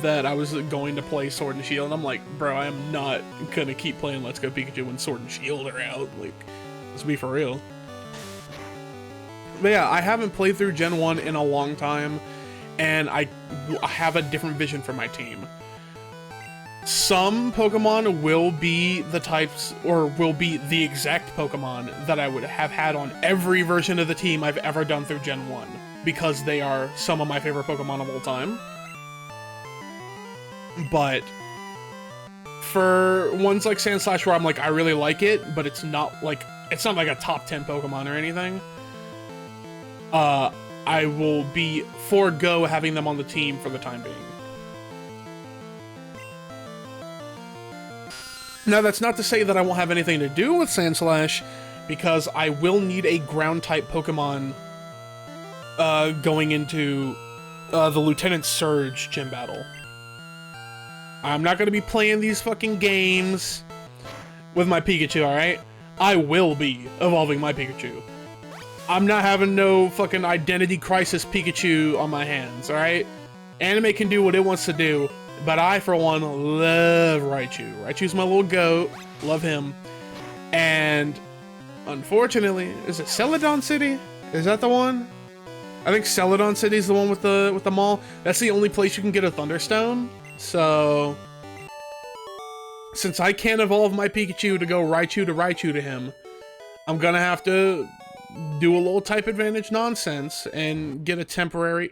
that I was going to play Sword and Shield. And I'm like, bro, I am not gonna keep playing Let's Go Pikachu when Sword and Shield are out. Like, let's be for real. But yeah, I haven't played through Gen 1 in a long time, and I have a different vision for my team. Some Pokemon will be the types, or will be the exact Pokemon that I would have had on every version of the team I've ever done through Gen 1, because they are some of my favorite Pokemon of all time. But for ones like Sandslash where I'm like, I really like it, but it's not like a top 10 Pokemon or anything, I will forego having them on the team for the time being. Now, that's not to say that I won't have anything to do with Sandslash, because I will need a ground-type Pokemon going into the Lieutenant Surge gym battle. I'm not going to be playing these fucking games with my Pikachu, alright? I will be evolving my Pikachu. I'm not having no fucking identity crisis Pikachu on my hands, alright? Anime can do what it wants to do, but I, for one, love Raichu. Raichu's my little goat. Love him. And, unfortunately, is it Celadon City? Is that the one? I think Celadon City is the one with the mall. That's the only place you can get a Thunderstone. So, since I can't evolve my Pikachu to go Raichu to him, I'm gonna have to do a little type advantage nonsense and get a temporary...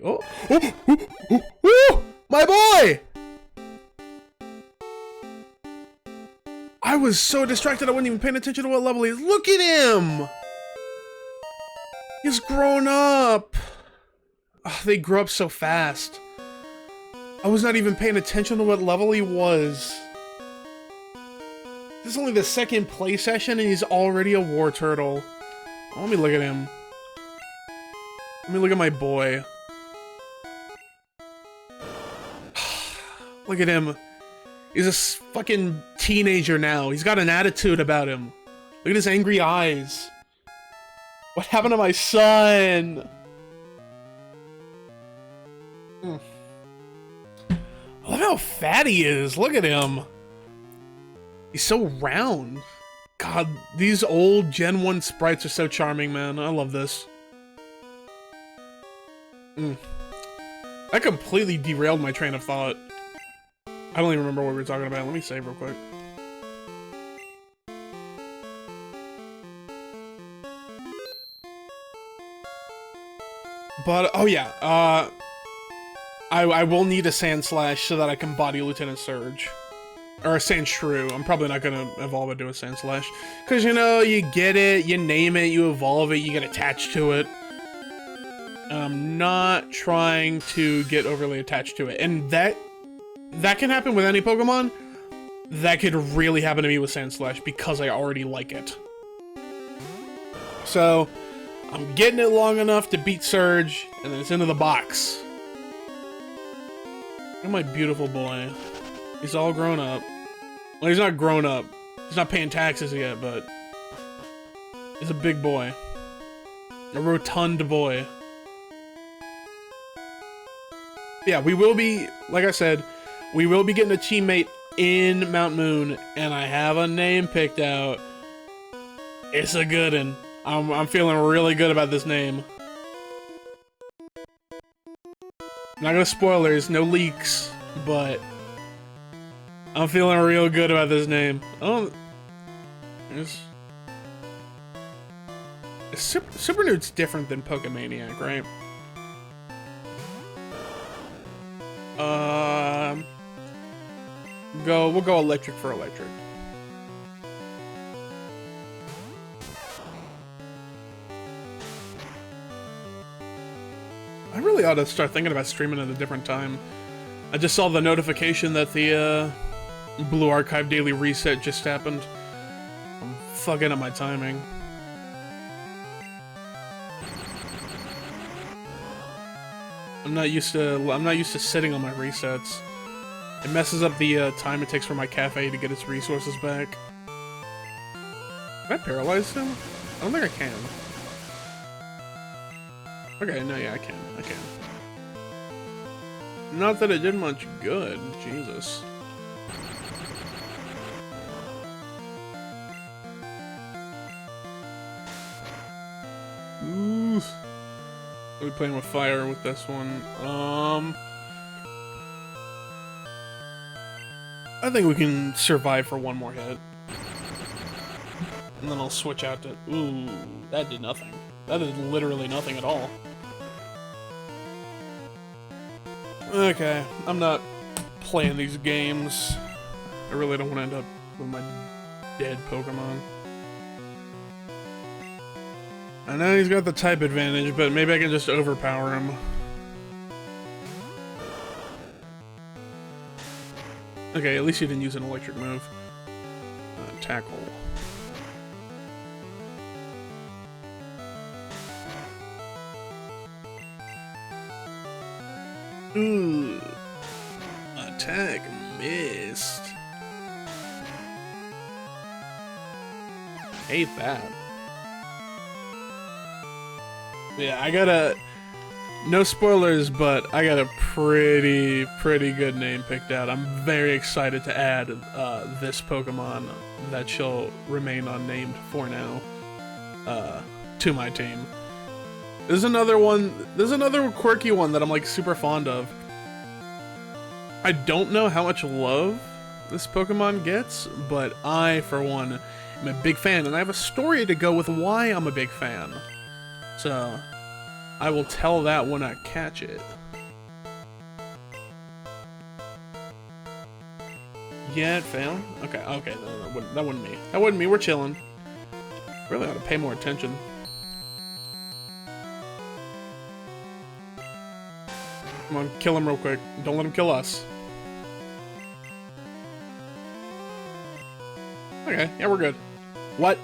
My boy! I was so distracted I wasn't even paying attention to what level he is. Look at him! He's grown up! Oh, they grow up so fast. I was not even paying attention to what level he was. This is only the second play session and he's already a war turtle. Oh, let me look at him. Let me look at my boy. Look at him. He's a fucking teenager now. He's got an attitude about him. Look at his angry eyes. What happened to my son? I love how fat he is. Look at him. He's so round. God, these old Gen 1 sprites are so charming, man. I love this. That completely derailed my train of thought. I don't even remember what we were talking about. Let me save real quick. But, oh yeah, I will need a Sandslash so that I can body Lieutenant Surge. Or a Sandshrew. I'm probably not gonna evolve it to a Sandslash. Because, you know, you get it, you name it, you evolve it, you get attached to it. I'm not trying to get overly attached to it. And that can happen with any Pokemon. That could really happen to me with Sandslash because I already like it. So, I'm getting it long enough to beat Surge, and then it's into the box. Look at my beautiful boy. He's all grown up. Well, he's not grown up. He's not paying taxes yet, but he's a big boy. A rotund boy. Yeah, we will be, like I said, we will be getting a teammate in Mount Moon, and I have a name picked out. It's a good one. I'm feeling really good about this name. I'm not gonna spoilers, no leaks, but I'm feeling real good about this name. Oh, there's... Super Newt's different than Pokemaniac, right? We'll go electric for electric. I really ought to start thinking about streaming at a different time. I just saw the notification that the Blue Archive Daily Reset just happened. I'm fucking up my timing. I'm not used to sitting on my resets. It messes up the time it takes for my cafe to get its resources back. Can I paralyze him? I don't think I can. Okay, no, yeah, I can. I can. Not that it did much good. Jesus. Ooh. I'll be playing with fire with this one. I think we can survive for one more hit. And then I'll switch out to... Ooh, that did nothing. That did literally nothing at all. Okay, I'm not playing these games. I really don't want to end up with my dead Pokemon. I know he's got the type advantage, but maybe I can just overpower him. Okay, at least he didn't use an electric move. Tackle. Ooh. Attack missed. Hate that. Yeah, I got a... No spoilers, but I got a pretty good name picked out. I'm very excited to add this Pokemon that shall remain unnamed for now to my team. There's another one. There's another quirky one that I'm like super fond of. I don't know how much love this Pokemon gets, but I, for one, am a big fan, and I have a story to go with why I'm a big fan. So, I will tell that when I catch it. Yeah, it failed? Okay, okay, that wasn't me. That wasn't me, we're chilling. Really ought to pay more attention. Come on, kill him real quick. Don't let him kill us. Okay, yeah, we're good. What?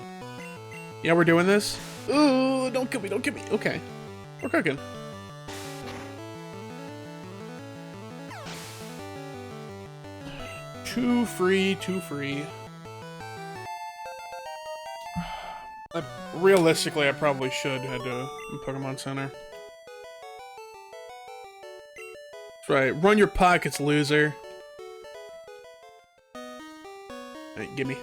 Yeah, we're doing this? Ooh, don't kill me, don't kill me. Okay, we're cooking. Too free, too free. Realistically, I probably should head to Pokemon Center. That's right, run your pockets, loser. Alright, gimme.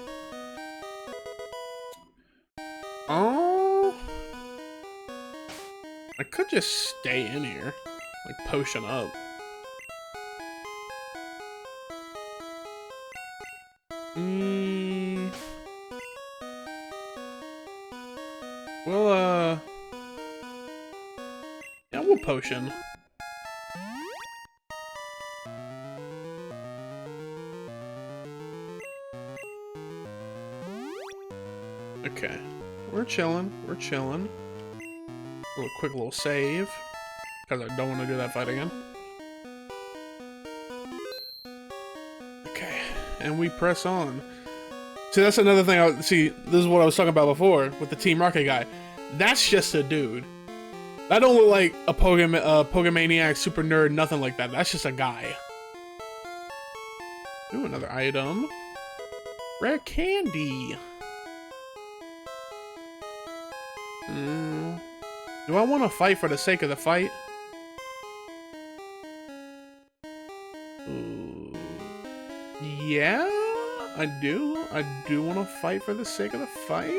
Oh, I could just stay in here, like potion up. Well, yeah, we'll potion. Okay, we're chilling, we're chilling. Quick little save, because I don't want to do that fight again. Okay, and we press on. See, that's another thing. See, this is what I was talking about before with the Team Rocket guy. That's just a dude. That don't look like a Pokemaniac, super nerd, nothing like that. That's just a guy. Ooh, another item. Rare candy. Do I want to fight for the sake of the fight? Ooh. Yeah, I do. I do want to fight for the sake of the fight.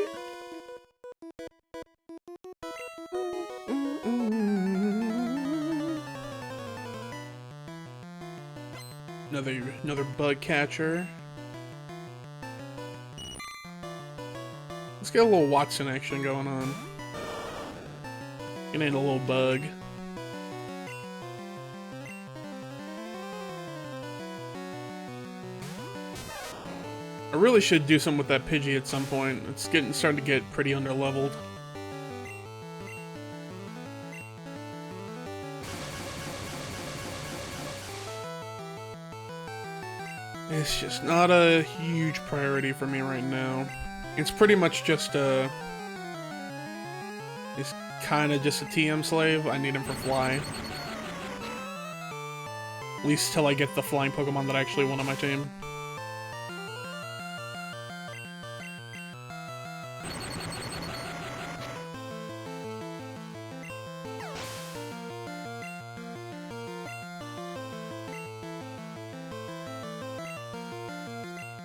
Another bug catcher. Let's get a little Watson action going on. Getting a little bug. I really should do something with that Pidgey at some point. It's starting to get pretty underleveled. It's just not a huge priority for me right now. It's pretty much just it's kind of just a TM slave. I need him for fly. At least till I get the flying Pokemon that I actually want on my team.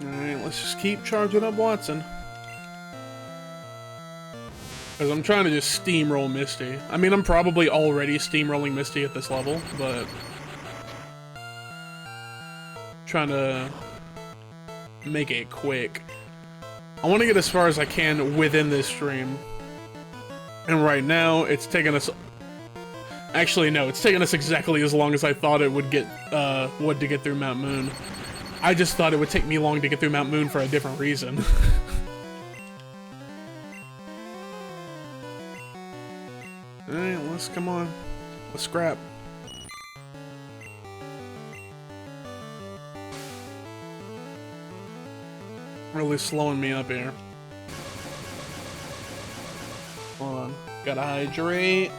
Alright, let's just keep charging up Watson. Because I'm trying to just steamroll Misty. I mean, I'm probably already steamrolling Misty at this level, but... trying to make it quick. I want to get as far as I can within this stream. And right now, it's taking us... Actually, no, it's taking us exactly as long as I thought it would to get through Mount Moon. I just thought it would take me long to get through Mount Moon for a different reason. Alright, come on. Let's scrap. Really slowing me up here. Hold on. Gotta hydrate.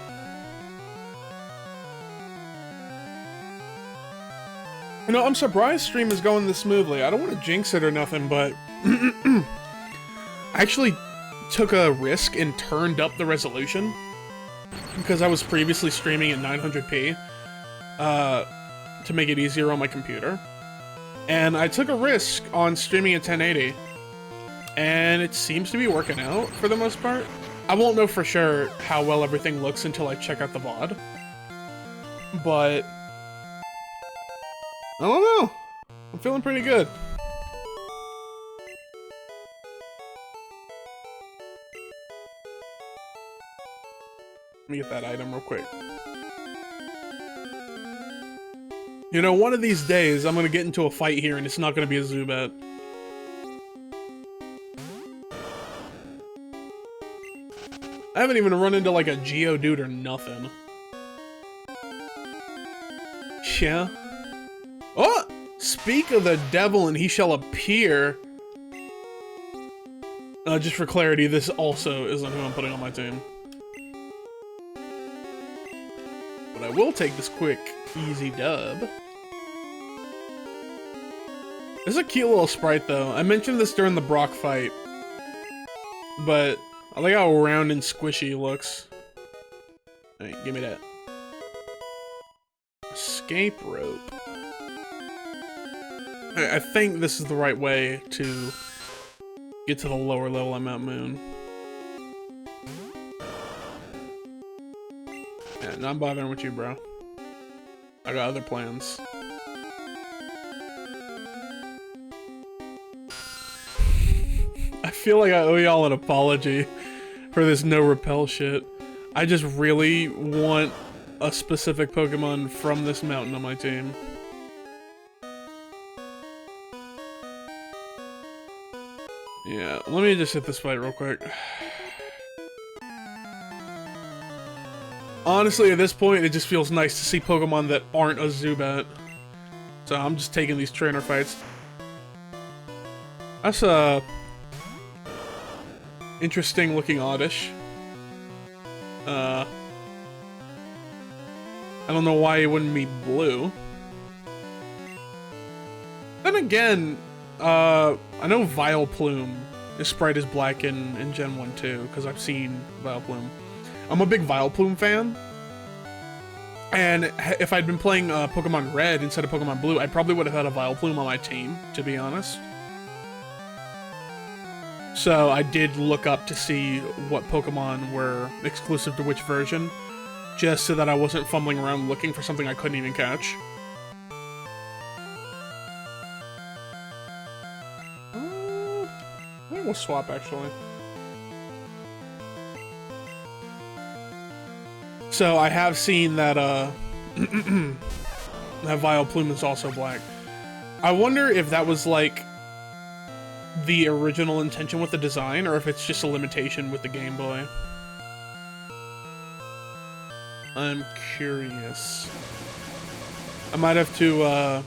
You know, I'm surprised stream is going this smoothly. I don't want to jinx it or nothing, but... I actually took a risk and turned up the resolution. Because I was previously streaming at 900p. To make it easier on my computer. And I took a risk on streaming at 1080. And it seems to be working out, for the most part. I won't know for sure how well everything looks until I check out the VOD. But... I don't know. I'm feeling pretty good. Let me get that item real quick. You know, one of these days, I'm gonna get into a fight here and it's not gonna be a Zubat. I haven't even run into like a Geodude or nothing. Yeah. Oh! Speak of the devil and he shall appear. Just for clarity, this also isn't who I'm putting on my team. But I will take this quick, easy dub. This is a cute little sprite though. I mentioned this during the Brock fight. But I like how round and squishy he looks. Alright, give me that. Escape rope. I think this is the right way to get to the lower level on Mount Moon. Yeah, not bothering with you, bro. I got other plans. I feel like I owe y'all an apology for this no repel shit. I just really want a specific Pokemon from this mountain on my team. Yeah, let me just hit this fight real quick. Honestly, at this point, it just feels nice to see Pokemon that aren't a Zubat. So I'm just taking these trainer fights. That's interesting looking Oddish. I don't know why it wouldn't be blue. Then again, I know Vileplume, his sprite is black in Gen 1 too, because I've seen Vileplume. I'm a big Vileplume fan. And if I'd been playing Pokemon Red instead of Pokemon Blue, I probably would have had a Vileplume on my team, to be honest. So I did look up to see what Pokemon were exclusive to which version, just so that I wasn't fumbling around looking for something I couldn't even catch. We'll swap, actually. So, I have seen that, that Vileplume is also black. I wonder if that was, like, the original intention with the design, or if it's just a limitation with the Game Boy. I'm curious. I might have to,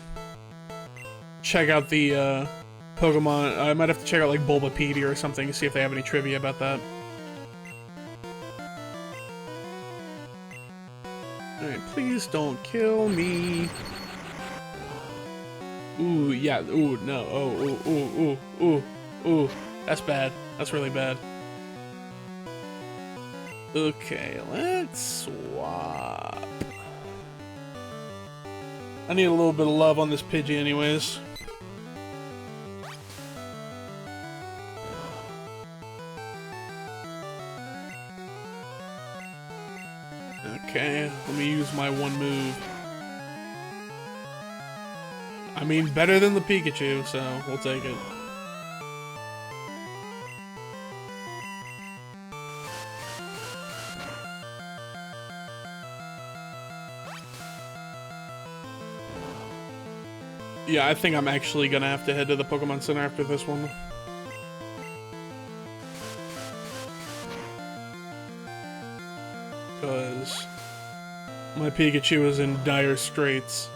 check out the, Pokemon. I might have to check out, like, Bulbapedia or something to see if they have any trivia about that. Alright, please don't kill me. Ooh, yeah, ooh, no, oh, ooh, ooh, ooh, ooh, that's bad. That's really bad. Okay, let's swap. I need a little bit of love on this Pidgey anyways. Okay, let me use my one move. I mean, better than the Pikachu, so we'll take it. Yeah, I think I'm actually gonna have to head to the Pokemon Center after this one. Because my Pikachu is in dire straits.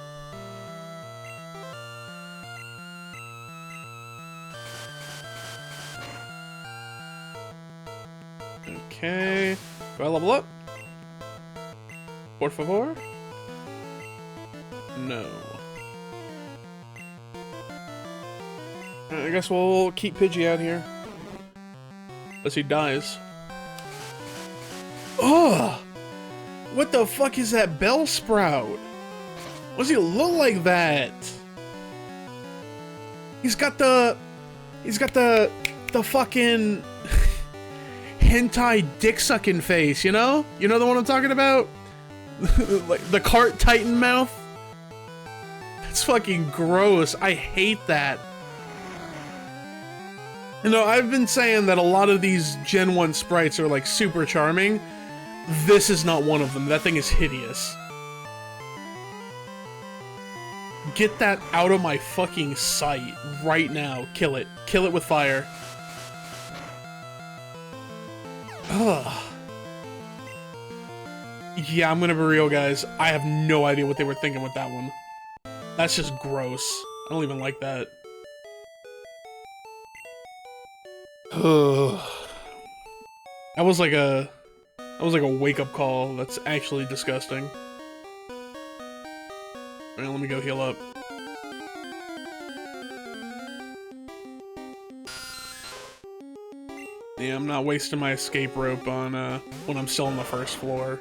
Okay. Do I level up? Por favor? No. I guess we'll keep Pidgey out here. Unless he dies. Ugh! What the fuck is that Bellsprout? Why does he look like that? He's got the fucking hentai dick sucking face, you know? You know the one I'm talking about? Like the cart titan mouth? That's fucking gross. I hate that. You know, I've been saying that a lot of these Gen 1 sprites are like super charming. This is not one of them. That thing is hideous. Get that out of my fucking sight right now. Kill it. Kill it with fire. Ugh. Yeah, I'm gonna be real, guys. I have no idea what they were thinking with that one. That's just gross. I don't even like that. Ugh. That was like a wake-up call. That's actually disgusting. Alright, let me go heal up. Yeah, I'm not wasting my escape rope on, when I'm still on the first floor.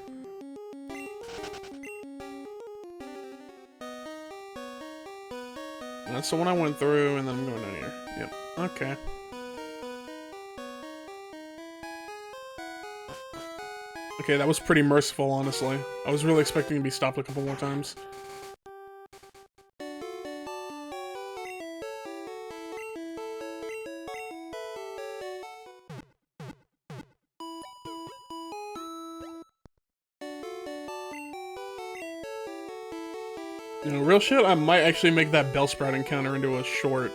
That's the one I went through, and then I'm going down here. Yep, okay. Okay, that was pretty merciful, honestly. I was really expecting to be stopped a couple more times. You know, real shit, I might actually make that Bellsprout encounter into a short.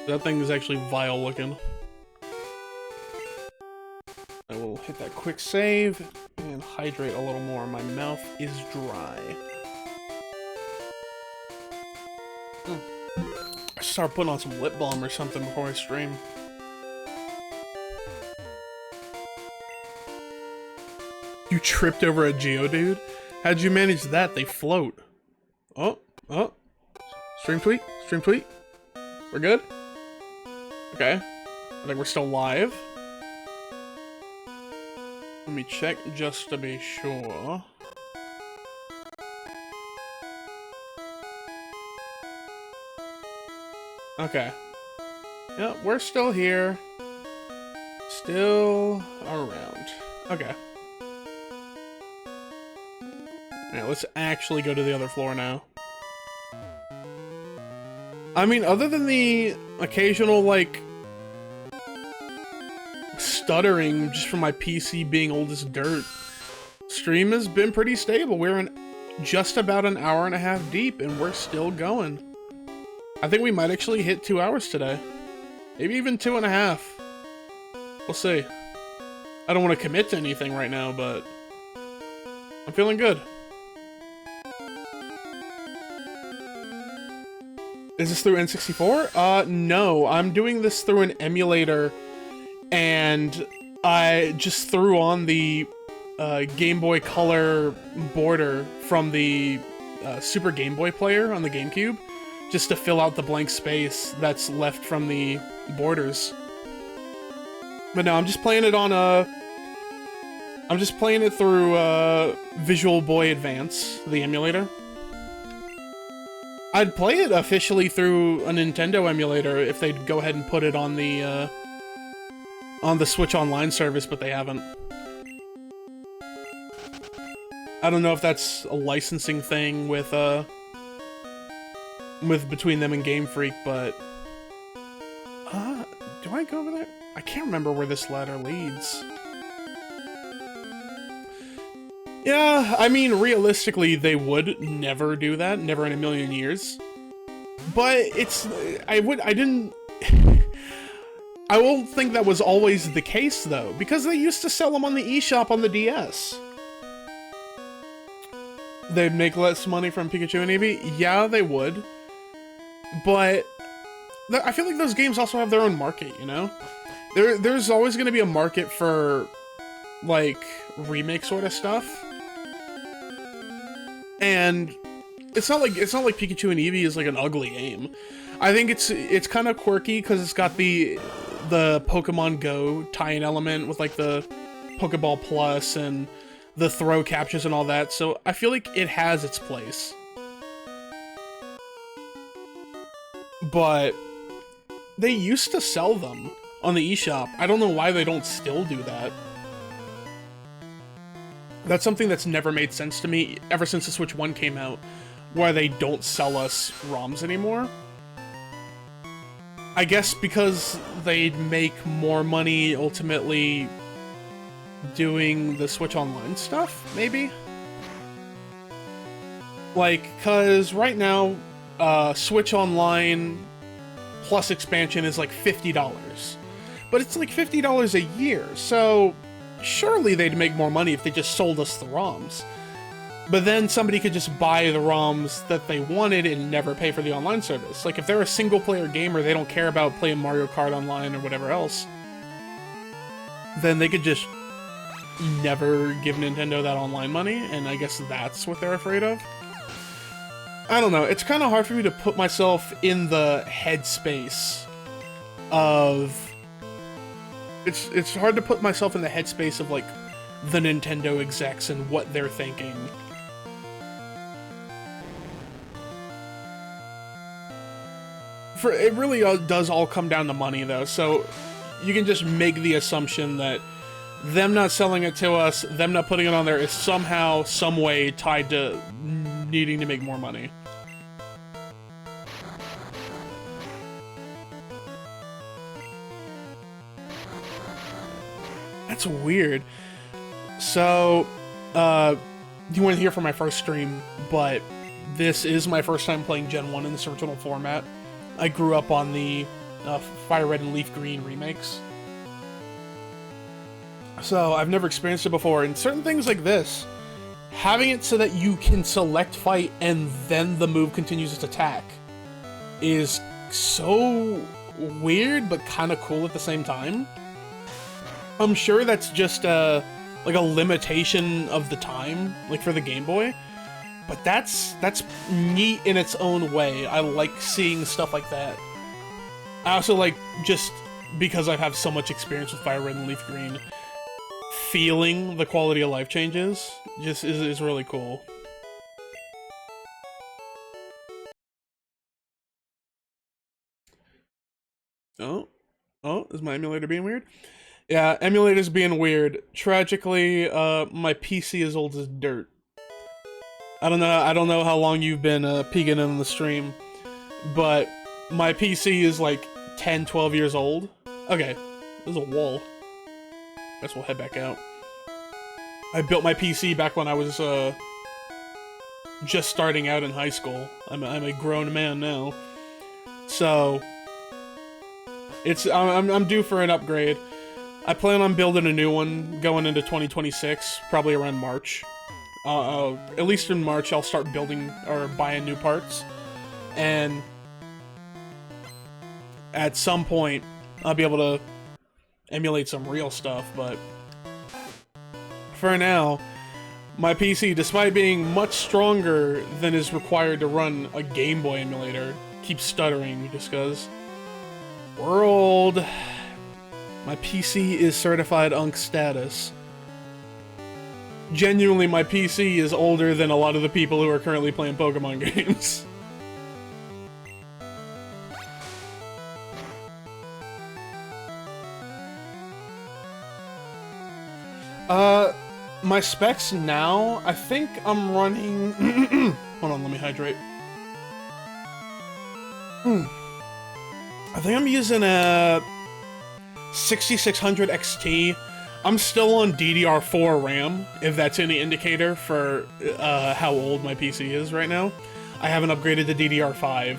That thing is actually vile looking. I will hit that quick save and hydrate a little more. My mouth is dry. I start putting on some lip balm or something before I stream. You tripped over a Geodude? How'd you manage that? They float. Oh. Stream tweet? Stream tweet? We're good? Okay. I think we're still live. Let me check just to be sure. Okay. Yeah, we're still here. Still around. Okay. Alright, let's actually go to the other floor now. I mean, other than the occasional, like, stuttering just from my PC being old as dirt. Stream has been pretty stable. We're in just about an hour and a half deep, and we're still going. I think we might actually hit 2 hours today. Maybe even 2.5. We'll see. I don't want to commit to anything right now, but I'm feeling good. Is this through N64? No. I'm doing this through an emulator, and I just threw on the Game Boy Color border from the Super Game Boy player on the GameCube, just to fill out the blank space that's left from the borders. But no, I'm just playing it on I'm just playing it through Visual Boy Advance, the emulator. I'd play it officially through a Nintendo emulator if they'd go ahead and put it on the Switch Online service, but they haven't. I don't know if that's a licensing thing with between them and Game Freak, but do I go over there? I can't remember where this ladder leads. Yeah, I mean, realistically, they would never do that, never in a million years. But I won't think that was always the case, though, because they used to sell them on the eShop on the DS. They'd make less money from Pikachu and Eevee? Yeah, they would. But I feel like those games also have their own market, you know? There's always going to be a market for, like, remake sort of stuff. And it's not like Pikachu and Eevee is like an ugly game. I think it's kind of quirky because it's got the Pokemon Go tie-in element with like the Pokeball Plus and the throw captures and all that. So I feel like it has its place. But they used to sell them on the eShop. I don't know why they don't still do that. That's something that's never made sense to me ever since the Switch 1 came out, why they don't sell us ROMs anymore. I guess because they'd make more money ultimately doing the Switch Online stuff, maybe? Like, cause right now, Switch Online plus expansion is like $50. But it's like $50 a year, so surely they'd make more money if they just sold us the ROMs. But then somebody could just buy the ROMs that they wanted and never pay for the online service. Like, if they're a single-player gamer, they don't care about playing Mario Kart Online or whatever else, then they could just never give Nintendo that online money, and I guess that's what they're afraid of. I don't know, it's kind of hard for me to put myself in the headspace of... It's hard to put myself in the headspace of, like, the Nintendo execs and what they're thinking. It really does all come down to money, though, so you can just make the assumption that them not selling it to us, them not putting it on there, is somehow, some way tied to needing to make more money. That's weird. So, you weren't here for my first stream, but this is my first time playing Gen 1 in this original format. I grew up on the Fire Red and Leaf Green remakes. So, I've never experienced it before, and certain things like this, having it so that you can select fight and then the move continues its attack is so weird, but kind of cool at the same time. I'm sure that's just like a limitation of the time, like for the Game Boy, but that's neat in its own way. I like seeing stuff like that. I also like, just because I have so much experience with Fire Red and Leaf Green, feeling the quality of life changes just is really cool. Oh, is my emulator being weird? Yeah, emulator's being weird. Tragically, my PC is old as dirt. I don't know how long you've been peeking in the stream, but my PC is like 10, 12 years old. Okay, there's a wall. Guess we'll head back out. I built my PC back when I was just starting out in high school. I'm a grown man now, so I'm due for an upgrade. I plan on building a new one going into 2026, probably around March. At least in March, I'll start building or buying new parts, and at some point, I'll be able to emulate some real stuff. But for now, my PC, despite being much stronger than is required to run a Game Boy emulator, keeps stuttering just because. World. My PC is certified UNC status. Genuinely, my PC is older than a lot of the people who are currently playing Pokemon games. My specs now, I think I'm running... Hold on, let me hydrate. I think I'm using a 6600 XT. I'm still on DDR4 RAM, if that's any indicator for how old my PC is right now. I haven't upgraded to DDR5.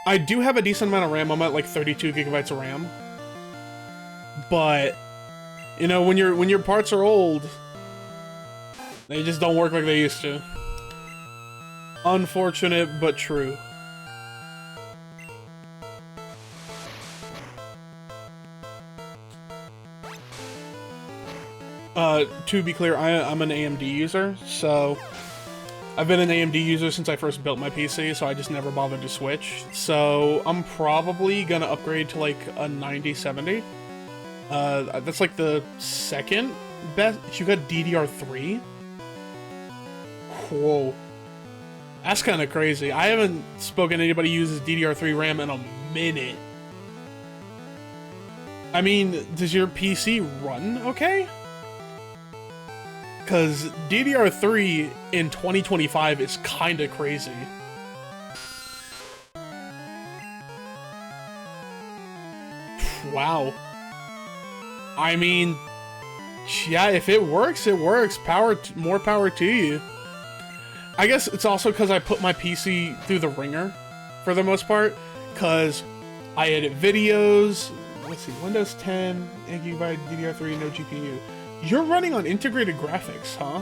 I do have a decent amount of RAM. I'm at like 32 gigabytes of RAM. But, you know, when your parts are old, they just don't work like they used to. Unfortunate, but true. To be clear, I'm an AMD user, so I've been an AMD user since I first built my PC, so I just never bothered to switch. So I'm probably gonna upgrade to like a 9070. That's like the second best. You got DDR3? Whoa. That's kind of crazy. I haven't spoken to anybody who uses DDR3 RAM in a minute. I mean, does your PC run okay? Because DDR3 in 2025 is kind of crazy. Wow. I mean, yeah, if it works, it works. More power to you. I guess it's also because I put my PC through the ringer, for the most part, because I edit videos. Let's see, Windows 10, 8 GB DDR3, no GPU. You're running on integrated graphics, huh?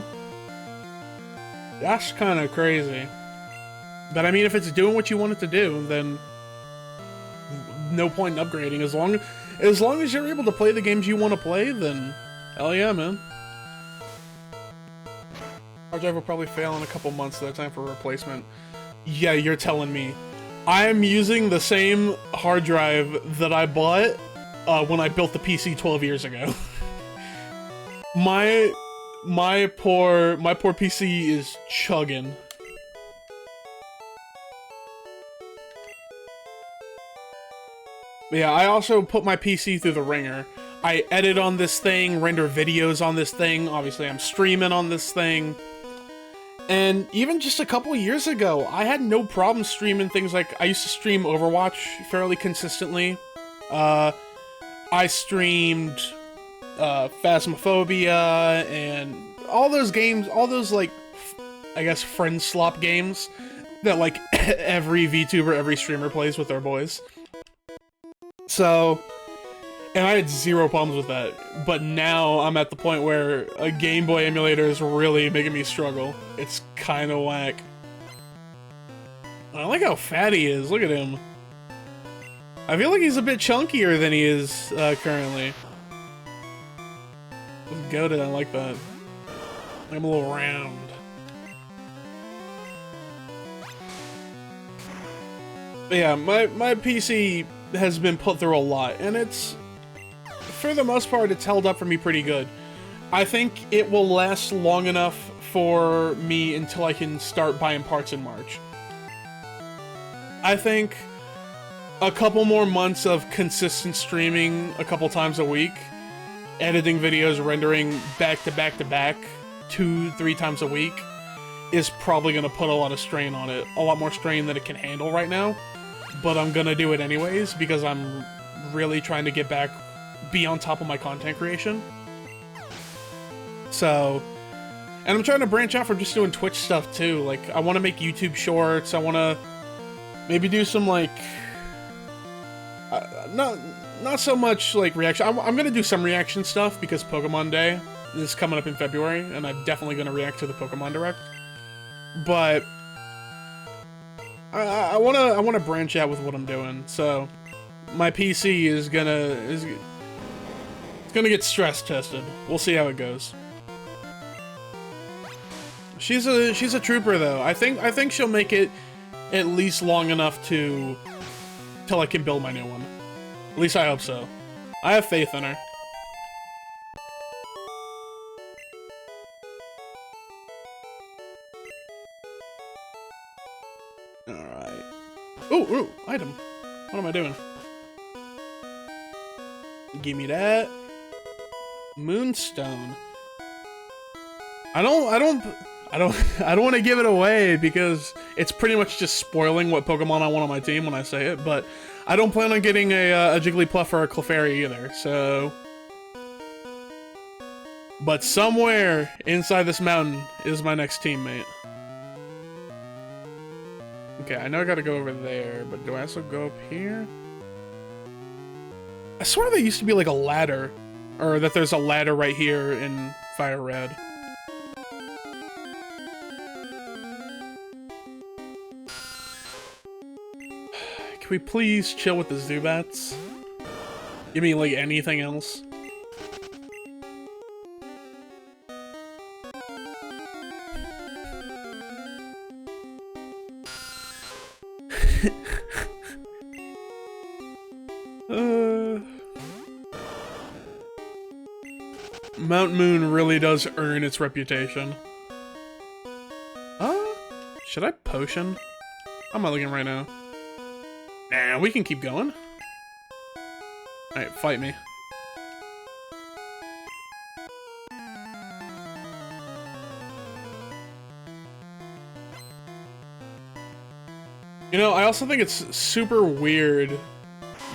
That's kind of crazy. But I mean, if it's doing what you want it to do, then no point in upgrading. As long as you're able to play the games you want to play, then hell yeah, man. Hard drive will probably fail in a couple months, so that's time for a replacement. Yeah, you're telling me. I'm using the same hard drive that I bought when I built the PC 12 years ago. My poor PC is chugging. Yeah, I also put my PC through the ringer. I edit on this thing, render videos on this thing. Obviously, I'm streaming on this thing. And even just a couple years ago, I had no problem streaming things like... I used to stream Overwatch fairly consistently. I streamed Phasmophobia and all those games, all those, like, I guess, friend slop games that, like, every VTuber, every streamer plays with their boys. So... And I had zero problems with that, but now I'm at the point where a Game Boy emulator is really making me struggle. It's kind of whack. I like how fat he is, look at him. I feel like he's a bit chunkier than he is currently. Let's go to, I like that. I'm a little round. But yeah, my PC has been put through a lot, and it's... For the most part, it's held up for me pretty good. I think it will last long enough for me until I can start buying parts in March. I think a couple more months of consistent streaming a couple times a week, editing videos, rendering back to back to back, 2-3 times a week, is probably going to put a lot of strain on it. A lot more strain than it can handle right now. But I'm going to do it anyways because I'm really trying to get back, be on top of my content creation. So, and I'm trying to branch out from just doing Twitch stuff too. Like, I want to make YouTube shorts. I want to maybe do some like, not so much like reaction. I'm gonna do some reaction stuff because Pokemon Day is coming up in February, and I'm definitely gonna react to the Pokemon Direct. But I wanna branch out with what I'm doing. So my PC is gonna get stress tested. We'll see how it goes. She's a trooper though. I think she'll make it at least long enough till I can build my new one. At least I hope so. I have faith in her. Alright. Ooh, item. What am I doing? Give me that. Moonstone. I don't want to give it away because it's pretty much just spoiling what Pokemon I want on my team when I say it, but I don't plan on getting a Jigglypuff or a Clefairy either, so... But somewhere inside this mountain is my next teammate. Okay, I know I gotta go over there, but do I also go up here? I swear there used to be like a ladder, or that there's a ladder right here in Fire Red. Can we please chill with the Zubats? Give me, like, anything else? Mount Moon really does earn its reputation. Should I potion? How am I looking right now? Nah, we can keep going. Alright, fight me. You know, I also think it's super weird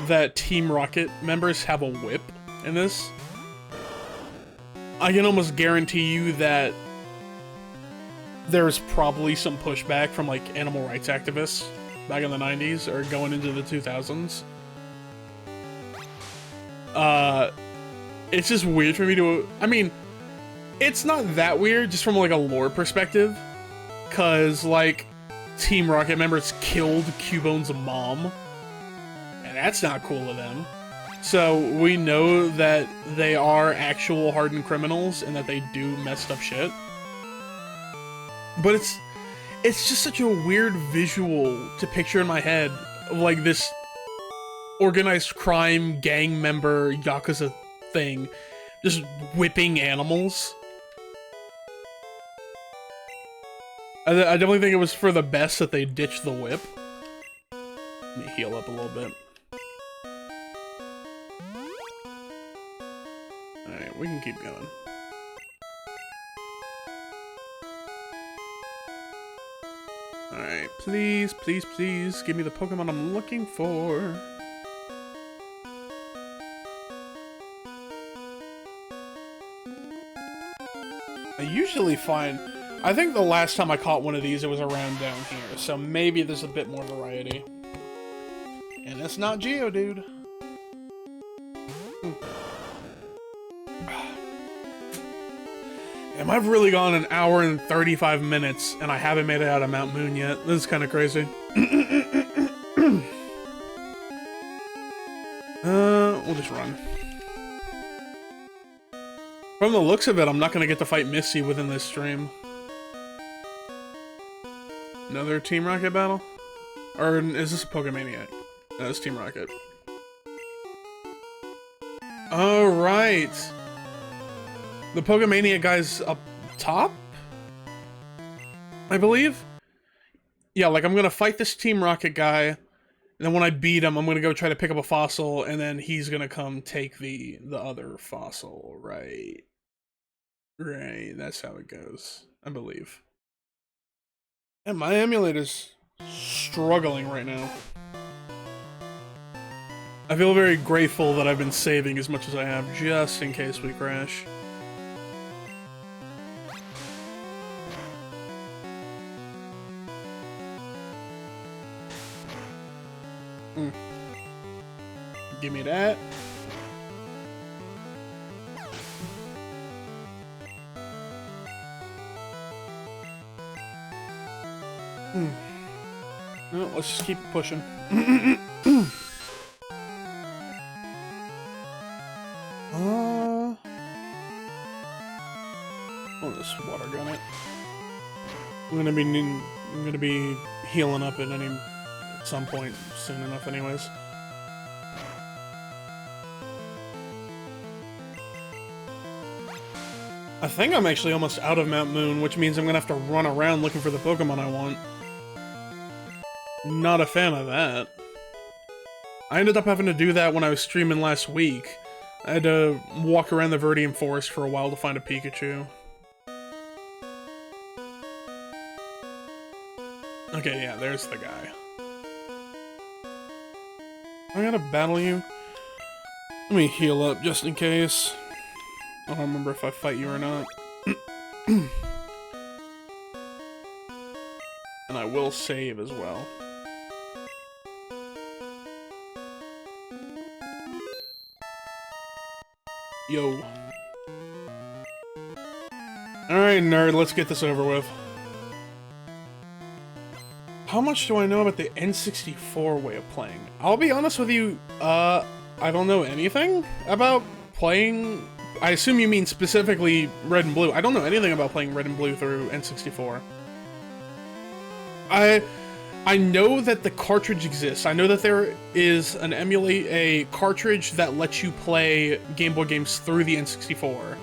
that Team Rocket members have a whip in this. I can almost guarantee you that there's probably some pushback from, like, animal rights activists back in the 90s or going into the 2000s. It's just weird for me to... I mean, it's not that weird just from, like, a lore perspective. Because, like, Team Rocket members killed Cubone's mom. And that's not cool of them. So, we know that they are actual hardened criminals and that they do messed up shit. But it's just such a weird visual to picture in my head of, like, this organized crime gang member Yakuza thing just whipping animals. I definitely think it was for the best that they ditched the whip. Let me heal up a little bit. Alright, we can keep going. Alright, please, please, please, give me the Pokemon I'm looking for. I usually find... I think the last time I caught one of these, it was around down here, so maybe there's a bit more variety. And it's not Geodude. Damn, I've really gone an hour and 35 minutes, and I haven't made it out of Mount Moon yet. This is kind of crazy. We'll just run. From the looks of it, I'm not going to get to fight Misty within this stream. Another Team Rocket battle? Or is this a Pokemaniac? No, it's Team Rocket. Alright! The Pokemaniac guy's up top? I believe? Yeah, like, I'm gonna fight this Team Rocket guy, and then when I beat him, I'm gonna go try to pick up a fossil, and then he's gonna come take the other fossil, right? Right, that's how it goes, I believe. And my emulator's struggling right now. I feel very grateful that I've been saving as much as I have, just in case we crash. Give me that. No, let's just keep pushing. I'll just water gun it. I'm gonna be healing up at some point soon enough, anyways. I think I'm actually almost out of Mount Moon, which means I'm gonna have to run around looking for the Pokemon I want. Not a fan of that. I ended up having to do that when I was streaming last week. I had to walk around the Viridian Forest for a while to find a Pikachu. Okay, yeah, there's the guy. I gotta battle you. Let me heal up just in case. I don't remember if I fight you or not. And I will save as well. Yo. Alright, nerd, let's get this over with. How much do I know about the N64 way of playing? I'll be honest with you, I don't know anything about playing... I assume you mean specifically Red and Blue. I don't know anything about playing Red and Blue through N64. I know that the cartridge exists. I know that there is a cartridge that lets you play Game Boy games through the N64.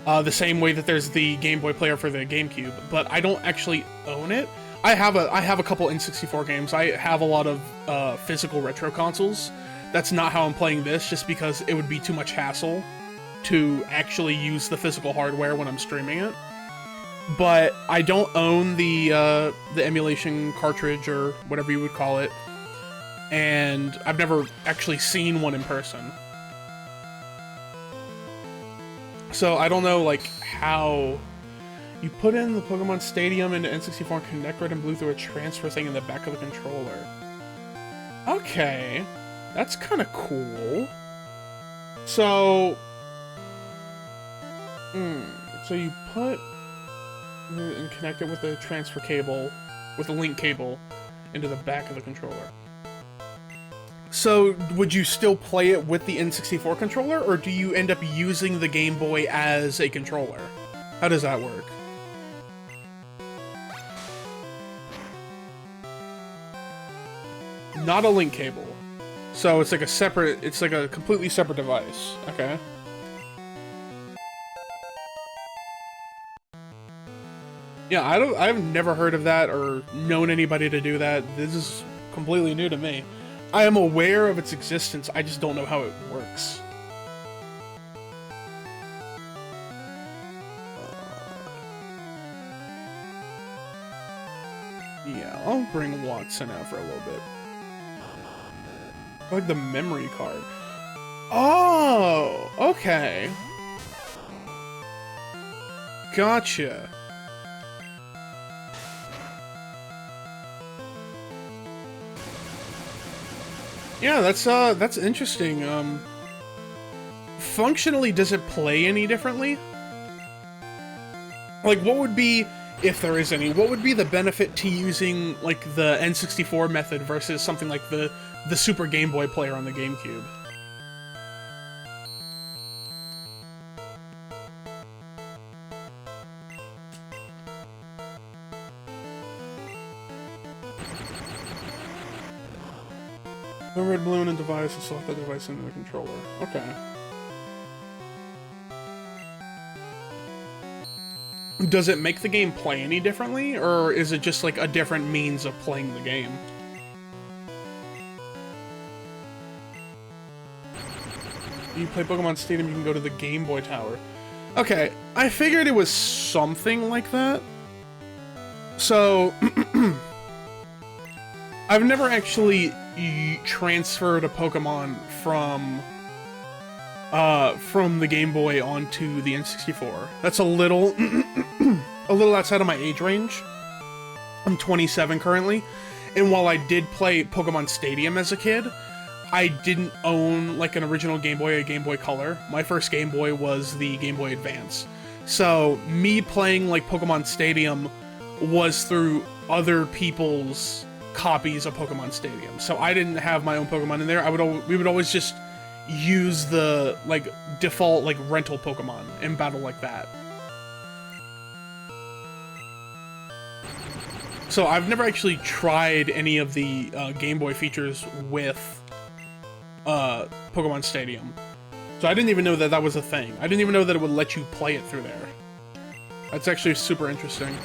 The same way that there's the Game Boy player for the GameCube, but I don't actually own it. I have a couple N64 games. I have a lot of physical retro consoles. That's not how I'm playing this, just because it would be too much hassle to actually use the physical hardware when I'm streaming it. But I don't own the emulation cartridge, or whatever you would call it, and I've never actually seen one in person. So I don't know, like, how you put in the Pokemon Stadium into N64 and connect Red and Blue through a transfer thing in the back of the controller. Okay, that's kind of cool. So, so you put and connect it with a transfer cable, with a link cable, into the back of the controller. So, would you still play it with the N64 controller, or do you end up using the Game Boy as a controller? How does that work? Not a link cable. So it's like a completely separate device. Okay. Yeah, I've never heard of that or known anybody to do that. This is completely new to me. I am aware of its existence, I just don't know how it works. Yeah, I'll bring Watson out for a little bit. I like the memory card. Oh, okay. Gotcha. Yeah, that's interesting. Functionally, does it play any differently? Like, what would be, if there is any, what would be the benefit to using, like, the N64 method versus something like the Super Game Boy player on the GameCube? The red balloon and device and select the device into the controller. Okay. Does it make the game play any differently, or is it just like a different means of playing the game? You play Pokemon Stadium, you can go to the Game Boy Tower. Okay, I figured it was something like that. So, I've never actually transferred a Pokemon from the Game Boy onto the N64. That's a little a little outside of my age range. I'm 27 currently, and while I did play Pokemon Stadium as a kid, I didn't own like an original Game Boy or Game Boy Color. My first Game Boy was the Game Boy Advance. So me playing like Pokemon Stadium was through other people's copies of Pokemon Stadium. So I didn't have my own Pokemon in there. We would always just use the like default like rental Pokemon and battle like that. So I've never actually tried any of the Game Boy features with Pokemon Stadium. So I didn't even know that that was a thing. I didn't even know that it would let you play it through there. That's actually super interesting.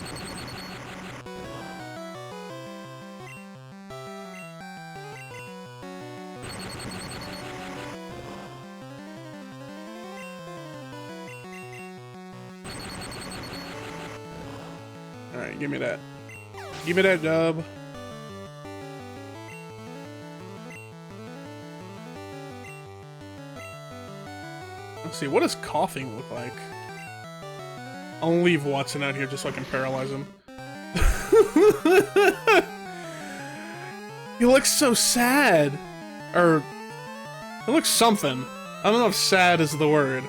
Alright, give me that. Give me that dub. Let's see, what does coughing look like? I'll leave Watson out here just so I can paralyze him. He looks so sad. Or, he looks something. I don't know if sad is the word.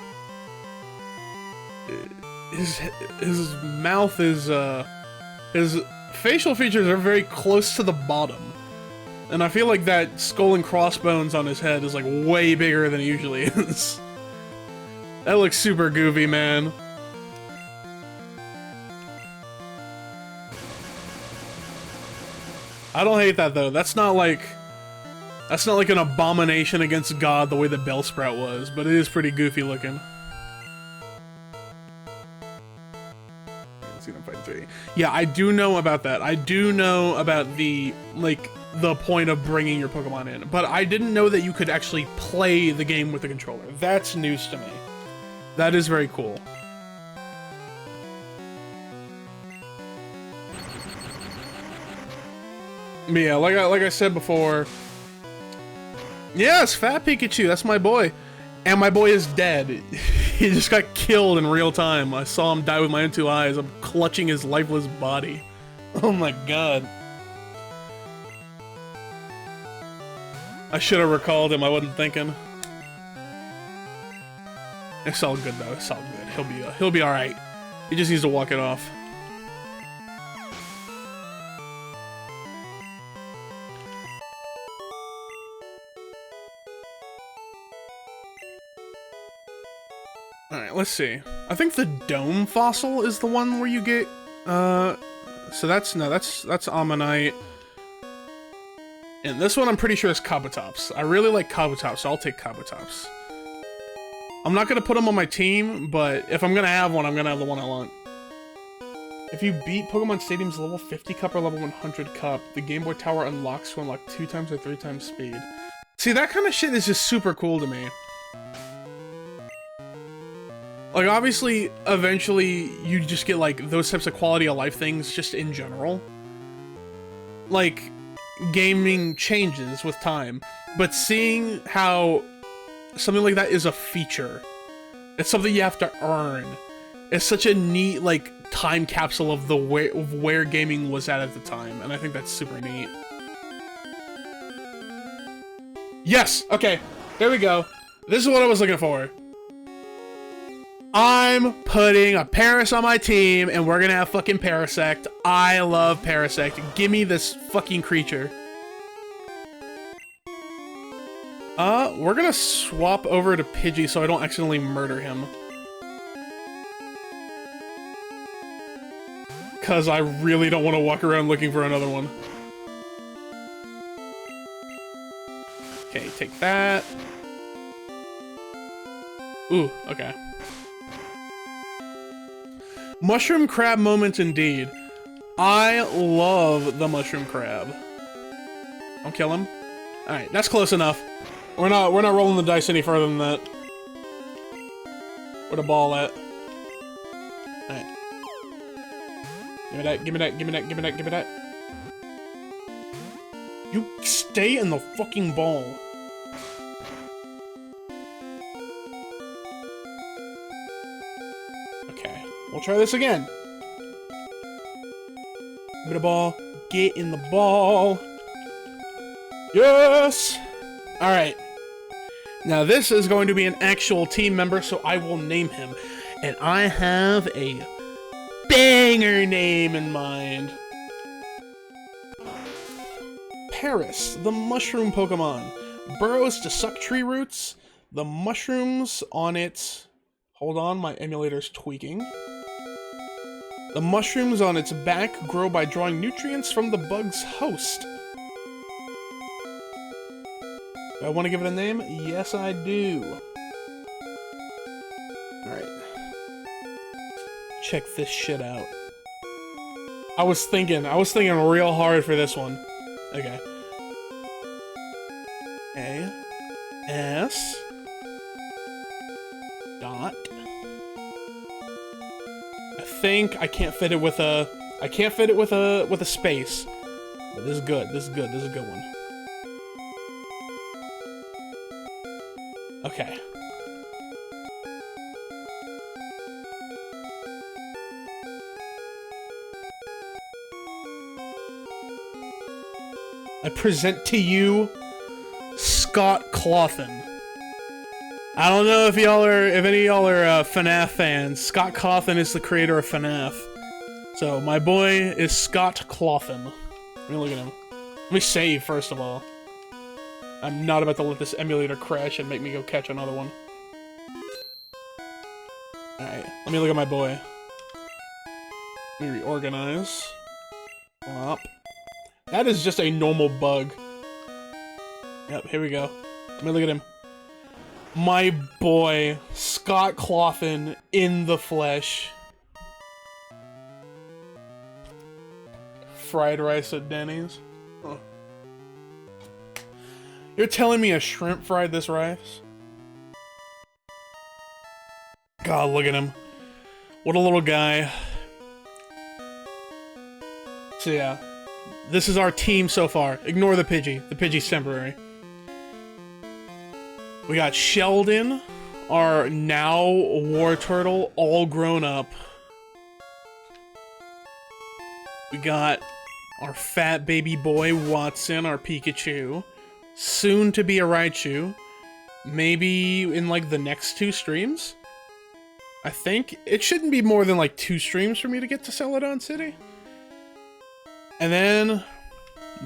His mouth is, his facial features are very close to the bottom. And I feel like that skull and crossbones on his head is like way bigger than it usually is. That looks super goofy, man. I don't hate that though. That's not like an abomination against God the way that Bellsprout was, but it is pretty goofy looking. Yeah, I do know about that. I do know about the point of bringing your Pokemon in, but I didn't know that you could actually play the game with the controller. That's news to me. That is very cool. But yeah, like I said before. Yes, Fat Pikachu, that's my boy. And my boy is dead. He just got killed in real time. I saw him die with my own two eyes. I'm clutching his lifeless body. Oh my god. I should have recalled him, I wasn't thinking. It's all good though, it's all good. He'll be alright. He just needs to walk it off. Alright, let's see. I think the Dome Fossil is the one where you get, so that's Ammonite. And this one I'm pretty sure is Kabutops. I really like Kabutops, so I'll take Kabutops. I'm not gonna put him on my team, but if I'm gonna have one, I'm gonna have the one I want. If you beat Pokemon Stadium's level 50 cup or level 100 cup, the Game Boy Tower unlocks to unlock 2 times or 3 times speed. See, that kind of shit is just super cool to me. Like, obviously, eventually, you just get, like, those types of quality of life things just in general. Like, gaming changes with time, but seeing how something like that is a feature, it's something you have to earn. It's such a neat, like, time capsule of where gaming was at the time, and I think that's super neat. Yes! Okay, there we go. This is what I was looking for. I'm putting a Paris on my team, and we're gonna have fucking Parasect. I love Parasect. Give me this fucking creature. We're gonna swap over to Pidgey so I don't accidentally murder him. Cause I really don't want to walk around looking for another one. Okay, take that. Ooh, okay. Mushroom crab moments indeed. I love the mushroom crab. Don't kill him. Alright, that's close enough. We're not rolling the dice any further than that. Where the ball at? Alright. Give me that, give me that, give me that, give me that, give me that. You stay in the fucking ball. Okay, we'll try this again. Give it a ball. Get in the ball. Yes! Alright. Now this is going to be an actual team member, so I will name him. And I have a banger name in mind. Paris, the mushroom Pokemon. Burrows to suck tree roots. The mushrooms on its... Hold on, my emulator's tweaking. The mushrooms on its back grow by drawing nutrients from the bug's host. Do I want to give it a name? Yes, I do. Alright. Check this shit out. I was thinking real hard for this one. Okay. A. S. Dot. I think I can't fit it with a... I can't fit it with a space. But this is good. This is good. This is a good one. Okay. I present to you Scott Cawthon. I don't know if any of y'all are FNAF fans. Scott Cawthon is the creator of FNAF. So my boy is Scott Cawthon. Let me look at him. Let me save first of all. I'm not about to let this emulator crash and make me go catch another one. Alright, let me look at my boy. Let me reorganize. Plop. That is just a normal bug. Yep, here we go. Let me look at him. My boy, Scott Cawthon in the flesh. Fried rice at Denny's. Huh. You're telling me a shrimp fried this rice? God, look at him. What a little guy. So yeah, this is our team so far. Ignore the Pidgey. The Pidgey's temporary. We got Sheldon, our now War Turtle, all grown up. We got our fat baby boy Watson, our Pikachu. Soon to be a Raichu. Maybe in like the next 2 streams? I think. It shouldn't be more than like 2 streams for me to get to Celadon City. And then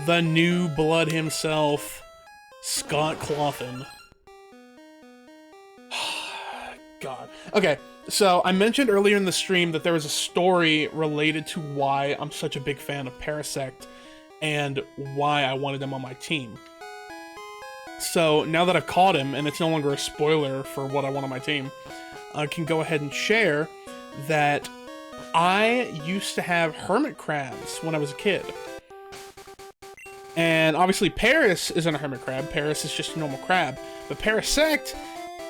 the new blood himself, Scott Cawthon. God. Okay, so I mentioned earlier in the stream that there was a story related to why I'm such a big fan of Parasect and why I wanted him on my team. So now that I've caught him, and it's no longer a spoiler for what I want on my team, I can go ahead and share that I used to have hermit crabs when I was a kid. And obviously Paris isn't a hermit crab, Paris is just a normal crab, but Parasect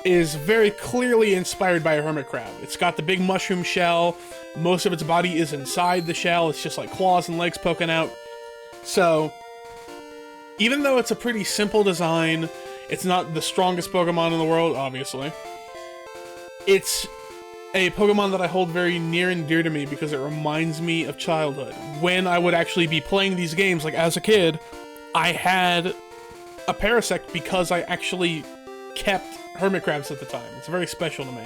is very clearly inspired by a hermit crab. It's got the big mushroom shell, most of its body is inside the shell, it's just like claws and legs poking out. So, even though it's a pretty simple design, it's not the strongest Pokemon in the world, obviously. It's a Pokemon that I hold very near and dear to me because it reminds me of childhood. When I would actually be playing these games, like as a kid, I had a Parasect because I actually kept hermit crabs at the time. It's very special to me.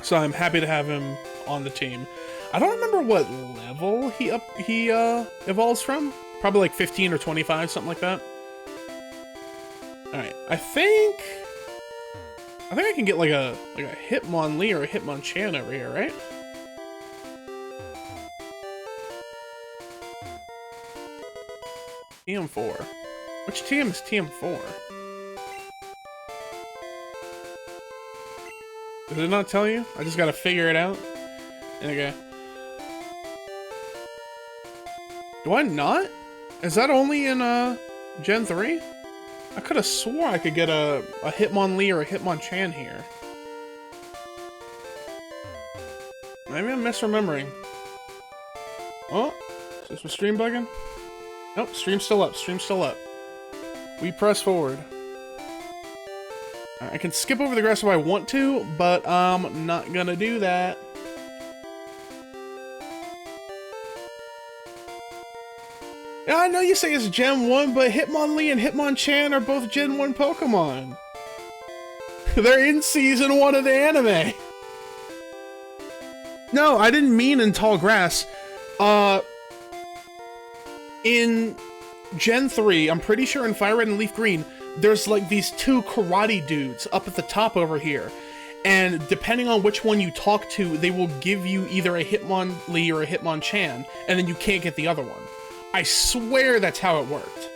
So I'm happy to have him on the team. I don't remember what level he evolves from. Probably like 15 or 25, something like that. Alright, I think I can get like a Hitmonlee or a Hitmonchan over here, right? TM4. Which TM is TM4? Does it not tell you? I just gotta figure it out. Okay. Do I not? Is that only in Gen 3? I could have swore I could get a Hitmonlee or a Hitmonchan here. Maybe I'm misremembering. Oh, is this my stream bugging? Nope, stream's still up, stream's still up. We press forward. I can skip over the grass if I want to, but I'm not gonna do that. Yeah, I know you say it's Gen 1, but Hitmonlee and Hitmonchan are both Gen 1 Pokemon. They're in Season 1 of the anime. No, I didn't mean in tall grass. In Gen 3, I'm pretty sure in Fire Red and Leaf Green, there's like these two karate dudes up at the top over here. And depending on which one you talk to, they will give you either a Hitmonlee or a Hitmonchan, and then you can't get the other one. I swear that's how it worked.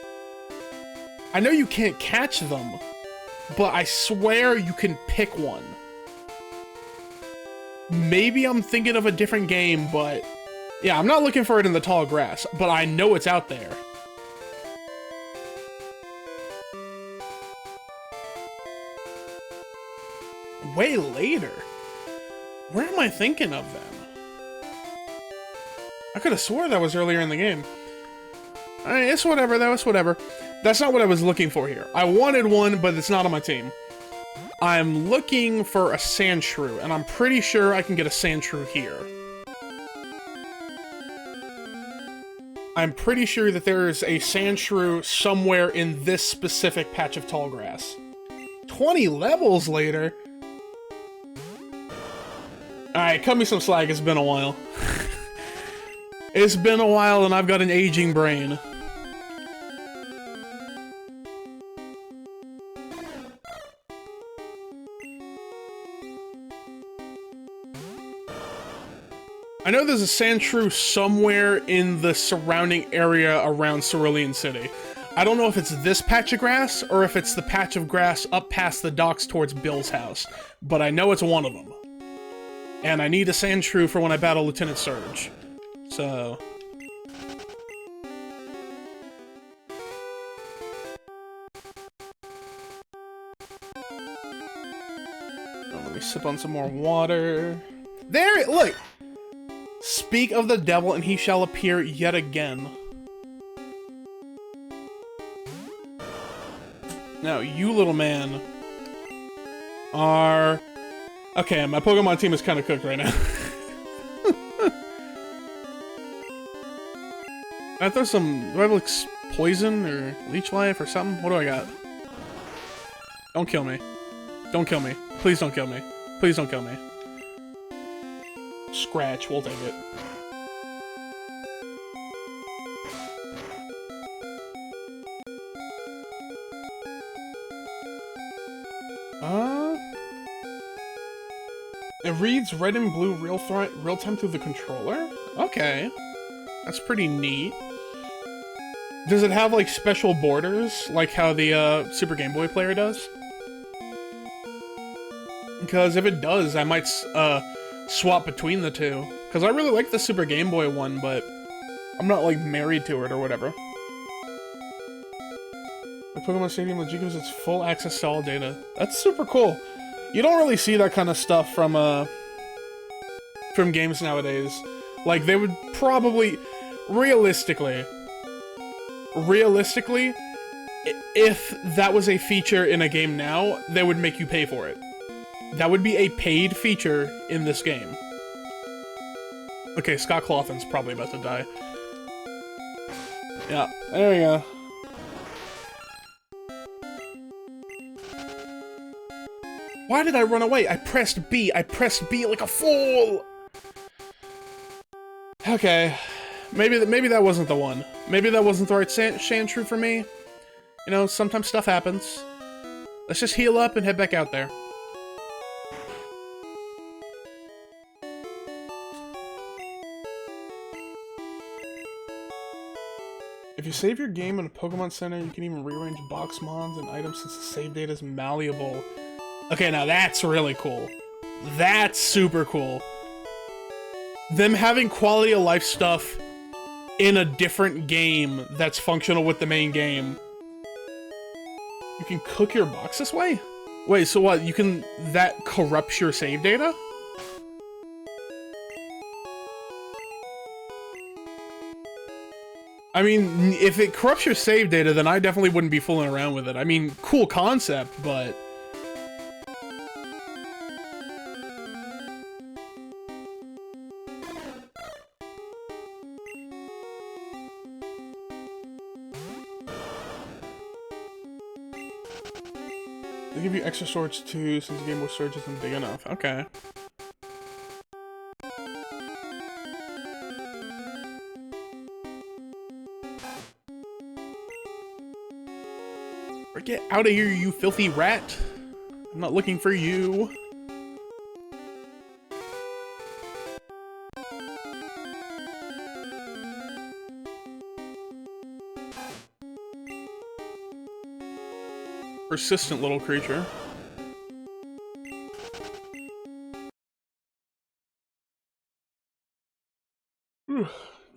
I know you can't catch them, but I swear you can pick one. Maybe I'm thinking of a different game, but yeah, I'm not looking for it in the tall grass, but I know it's out there. Way later? Where am I thinking of then? I could have swore that was earlier in the game. Alright, it's whatever though, it's whatever. That's not what I was looking for here. I wanted one, but it's not on my team. I'm looking for a Sandshrew, and I'm pretty sure I can get a Sandshrew here. I'm pretty sure that there's a Sandshrew somewhere in this specific patch of tall grass. 20 levels later? Alright, cut me some slack, it's been a while. It's been a while and I've got an aging brain. I know there's a Sandshrew somewhere in the surrounding area around Cerulean City. I don't know if it's this patch of grass, or if it's the patch of grass up past the docks towards Bill's house, but I know it's one of them. And I need a Sandshrew for when I battle Lieutenant Surge. So... oh, let me sip on some more water. There it- look! Speak of the devil and he shall appear yet again. Now, you little man are... okay, my Pokemon team is kind of cooked right now. I throw some... do I have like poison or leech life or something? What do I got? Don't kill me. Don't kill me. Please don't kill me. Please don't kill me. Scratch, we'll take it. It reads red and blue real time through the controller? Okay. That's pretty neat. Does it have, like, special borders, like how the, Super Game Boy player does? Because if it does, I might, swap between the two. Because I really like the Super Game Boy one, but I'm not, like, married to it or whatever. The Pokemon Stadium legit gives its full access to all data. That's super cool. You don't really see that kind of stuff from games nowadays. Like, they would probably... realistically, if that was a feature in a game now, they would make you pay for it. That would be a paid feature in this game. Okay, Scott Cloffin's probably about to die. Yeah, there we go. Why did I run away? I pressed B. I pressed B like a fool! Okay. Maybe that wasn't the one. Maybe that wasn't the right Sandshrew for me. You know, sometimes stuff happens. Let's just heal up and head back out there. If you save your game in a Pokemon Center, you can even rearrange box mons and items since the save data is malleable. Okay, now that's really cool. That's super cool. Them having quality of life stuff in a different game that's functional with the main game. You can cook your box this way? Wait, so what? You can... that corrupts your save data? I mean, if it corrupts your save data, then I definitely wouldn't be fooling around with it. I mean, cool concept, but... They give you extra storage too, since the Game Boy storage isn't big enough. Okay. Get out of here, you filthy rat! I'm not looking for you. Persistent little creature.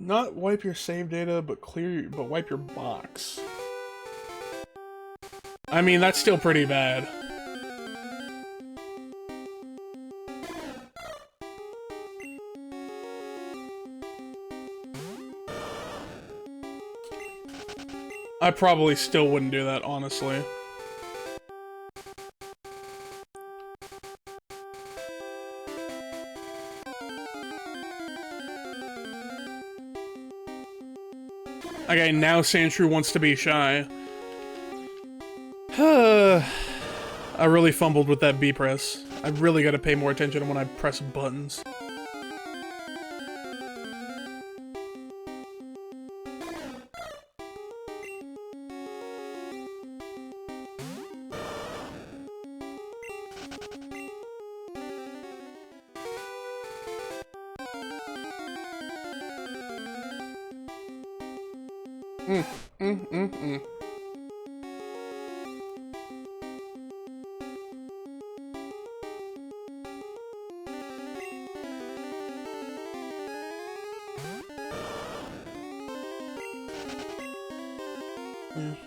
Not wipe your save data, but wipe your box. I mean, that's still pretty bad. I probably still wouldn't do that, honestly. Okay, now Sandshrew wants to be shy. I really fumbled with that B press. I really gotta pay more attention when I press buttons.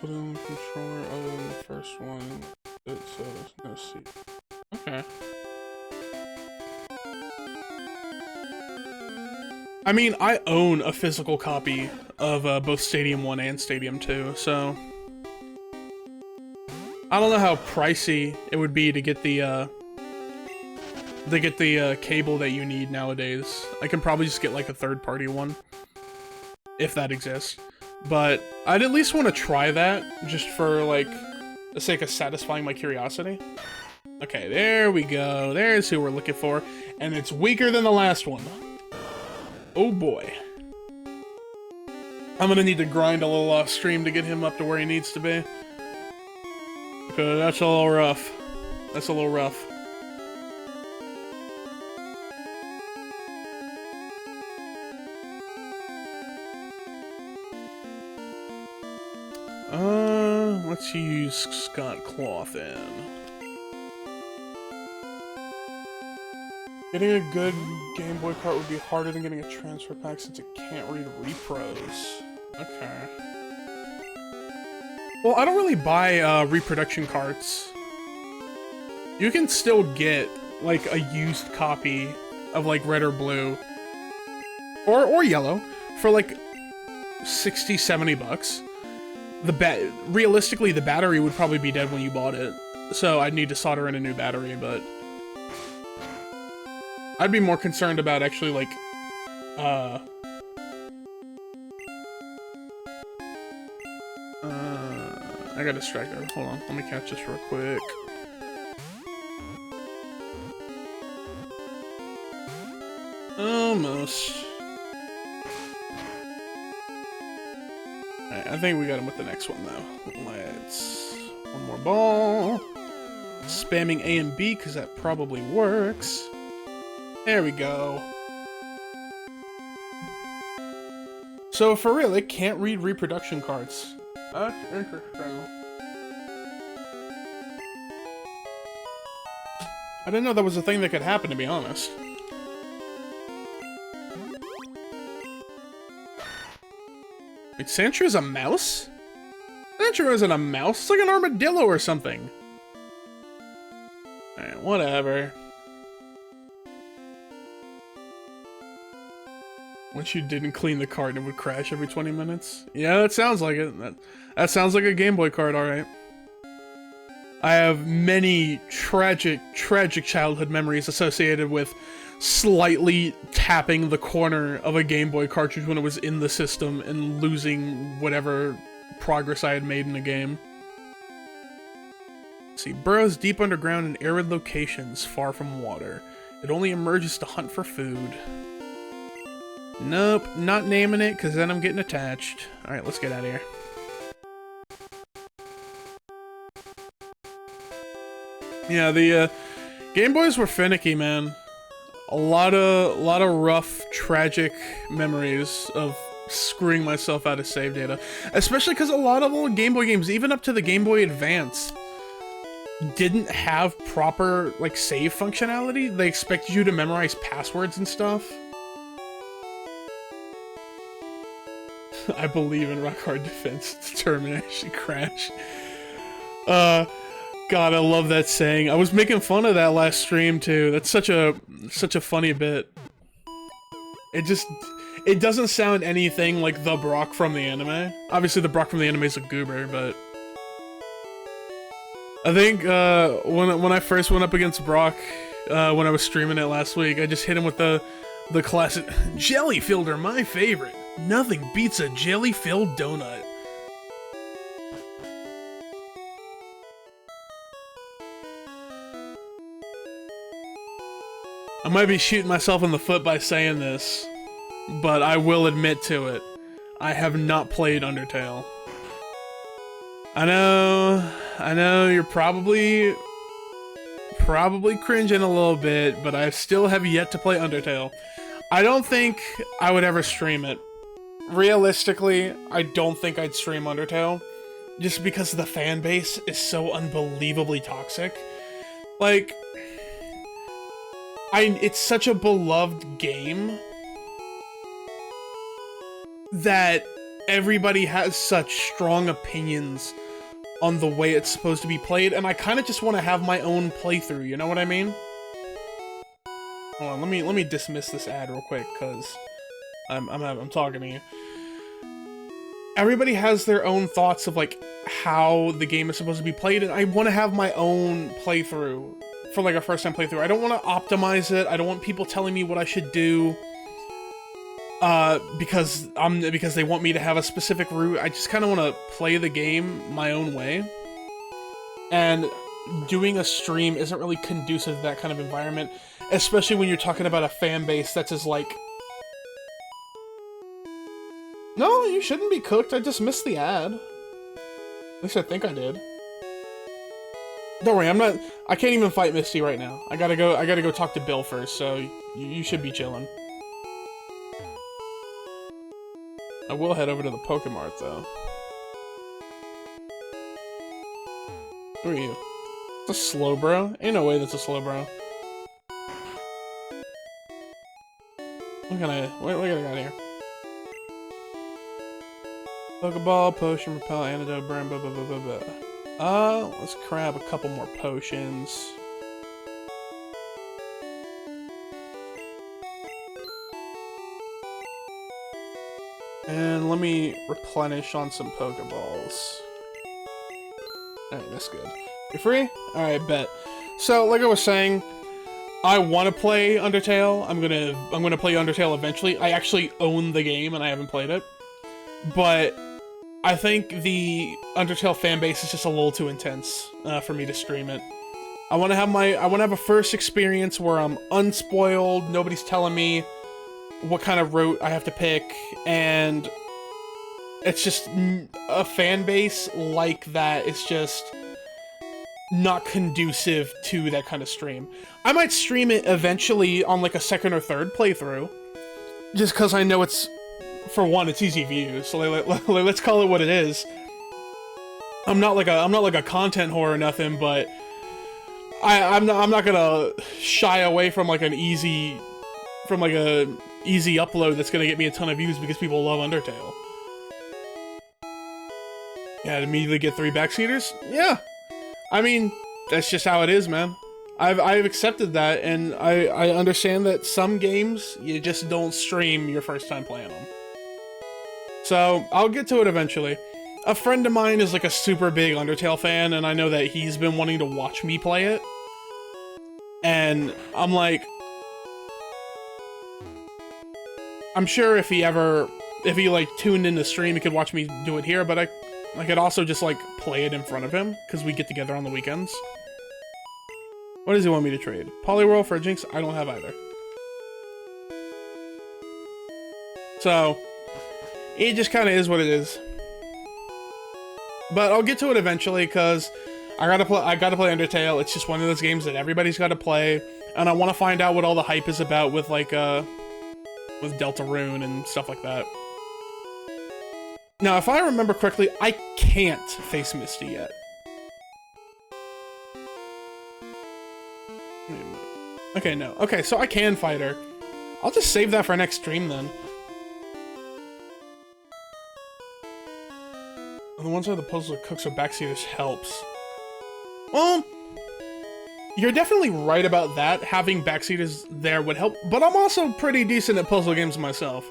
Put in the controller other than the first one. It says no seat. Okay. I mean, I own a physical copy of both Stadium 1 and Stadium 2, so... I don't know how pricey it would be to get the cable that you need nowadays. I can probably just get like a third-party one, if that exists. But I'd at least want to try that, just for, like, the sake of satisfying my curiosity. Okay, there we go. There's who we're looking for. And it's weaker than the last one. Oh boy. I'm gonna need to grind a little off stream to get him up to where he needs to be. Okay, that's a little rough. That's a little rough. Let's use Scott Cloth in. Getting a good Game Boy cart would be harder than getting a transfer pack since it can't read repros. Okay. Well, I don't really buy reproduction carts. You can still get like a used copy of like red or blue or yellow for like 60, 70 bucks. Realistically, the battery would probably be dead when you bought it, so I'd need to solder in a new battery, but I'd be more concerned about actually, like, I got distracted. Hold on, let me catch this real quick. Almost. Alright, I think we got him with the next one, though. Let's... one more ball. Spamming A and B, because that probably works. There we go. So, for real, it can't read reproduction cards. That's interesting. I didn't know that was a thing that could happen, to be honest. Wait, Sandshrew is a mouse? Sandshrew isn't a mouse. It's like an armadillo or something. Alright, whatever. Once you didn't clean the card, it would crash every 20 minutes. Yeah, that sounds like it. That sounds like a Game Boy card, alright. I have many tragic childhood memories associated with slightly tapping the corner of a Game Boy cartridge when it was in the system and losing whatever progress I had made in the game. Let's see, burrows deep underground in arid locations far from water. It only emerges to hunt for food. Nope, not naming it, because then I'm getting attached. Alright, let's get out of here. Yeah, the Game Boys were finicky, man. A lot of rough, tragic memories of screwing myself out of save data. Especially because a lot of old Game Boy games, even up to the Game Boy Advance, didn't have proper, like, save functionality. They expected you to memorize passwords and stuff. I believe in rock hard defense. Determination crash. God, I love that saying. I was making fun of that last stream too. That's such a funny bit. It doesn't sound anything like the Brock from the anime. Obviously, the Brock from the anime is a goober, but I think when I first went up against Brock when I was streaming it last week, I just hit him with the classic jelly-filled are my favorite. Nothing beats a jelly-filled donut. I might be shooting myself in the foot by saying this, but I will admit to it. I have not played Undertale. I know you're probably cringing a little bit, but I still have yet to play Undertale. I don't think I would ever stream it. Realistically, I don't think I'd stream Undertale, just because the fan base is so unbelievably toxic. Like, it's such a beloved game that everybody has such strong opinions on the way it's supposed to be played, and I kind of just want to have my own playthrough, you know what I mean? Hold on, let me dismiss this ad real quick, because I'm talking to you. Everybody has their own thoughts of, like, how the game is supposed to be played, and I want to have my own playthrough for, like, a first-time playthrough. I don't want to optimize it. I don't want people telling me what I should do because they want me to have a specific route. I just kind of want to play the game my own way. And doing a stream isn't really conducive to that kind of environment, especially when you're talking about a fan base that's as, like... No, you shouldn't be cooked. I just missed the ad. At least I think I did. Don't worry, I can't even fight Misty right now. I gotta go talk to Bill first, so you should be chilling. I will head over to the Pokemart, though. Who are you? It's a slow bro? Ain't no way that's a slow bro. What can I got here? Pokeball, potion, repel, antidote, burn, blah, blah, blah, blah, blah. Let's grab a couple more potions. And let me replenish on some Pokeballs. Alright, that's good. You free? Alright, bet. So, like I was saying, I want to play Undertale. I'm gonna play Undertale eventually. I actually own the game and I haven't played it. But I think the Undertale fanbase is just a little too intense for me to stream it. I want to have a first experience where I'm unspoiled, nobody's telling me what kind of route I have to pick, and it's just a fan base like that is just not conducive to that kind of stream. I might stream it eventually on like a second or third playthrough, just because I know it's, for one, it's easy views, so let's call it what it is. I'm not like a content whore or nothing, but I'm not gonna shy away from like a easy upload that's gonna get me a ton of views because people love Undertale. Yeah, I'd immediately get 3 backseaters? Yeah. I mean, that's just how it is, man. I've accepted that, and I understand that some games you just don't stream your first time playing them. So I'll get to it eventually. A friend of mine is like a super big Undertale fan, and I know that he's been wanting to watch me play it. And I'm like, I'm sure if he like tuned in the stream, he could watch me do it here, but I could also just like play it in front of him, because we get together on the weekends. What does he want me to trade? Poliwhirl for a Jinx? I don't have either. So, it just kind of is what it is. But I'll get to it eventually, because I gotta play Undertale. It's just one of those games that everybody's gotta play, and I want to find out what all the hype is about with like with Deltarune and stuff like that. Now, if I remember correctly, I can't face Misty yet. Okay, no. Okay, so I can fight her. I'll just save that for next stream then. The ones where the puzzle cooks or backseaters helps. Well, you're definitely right about that. Having backseaters there would help, but I'm also pretty decent at puzzle games myself.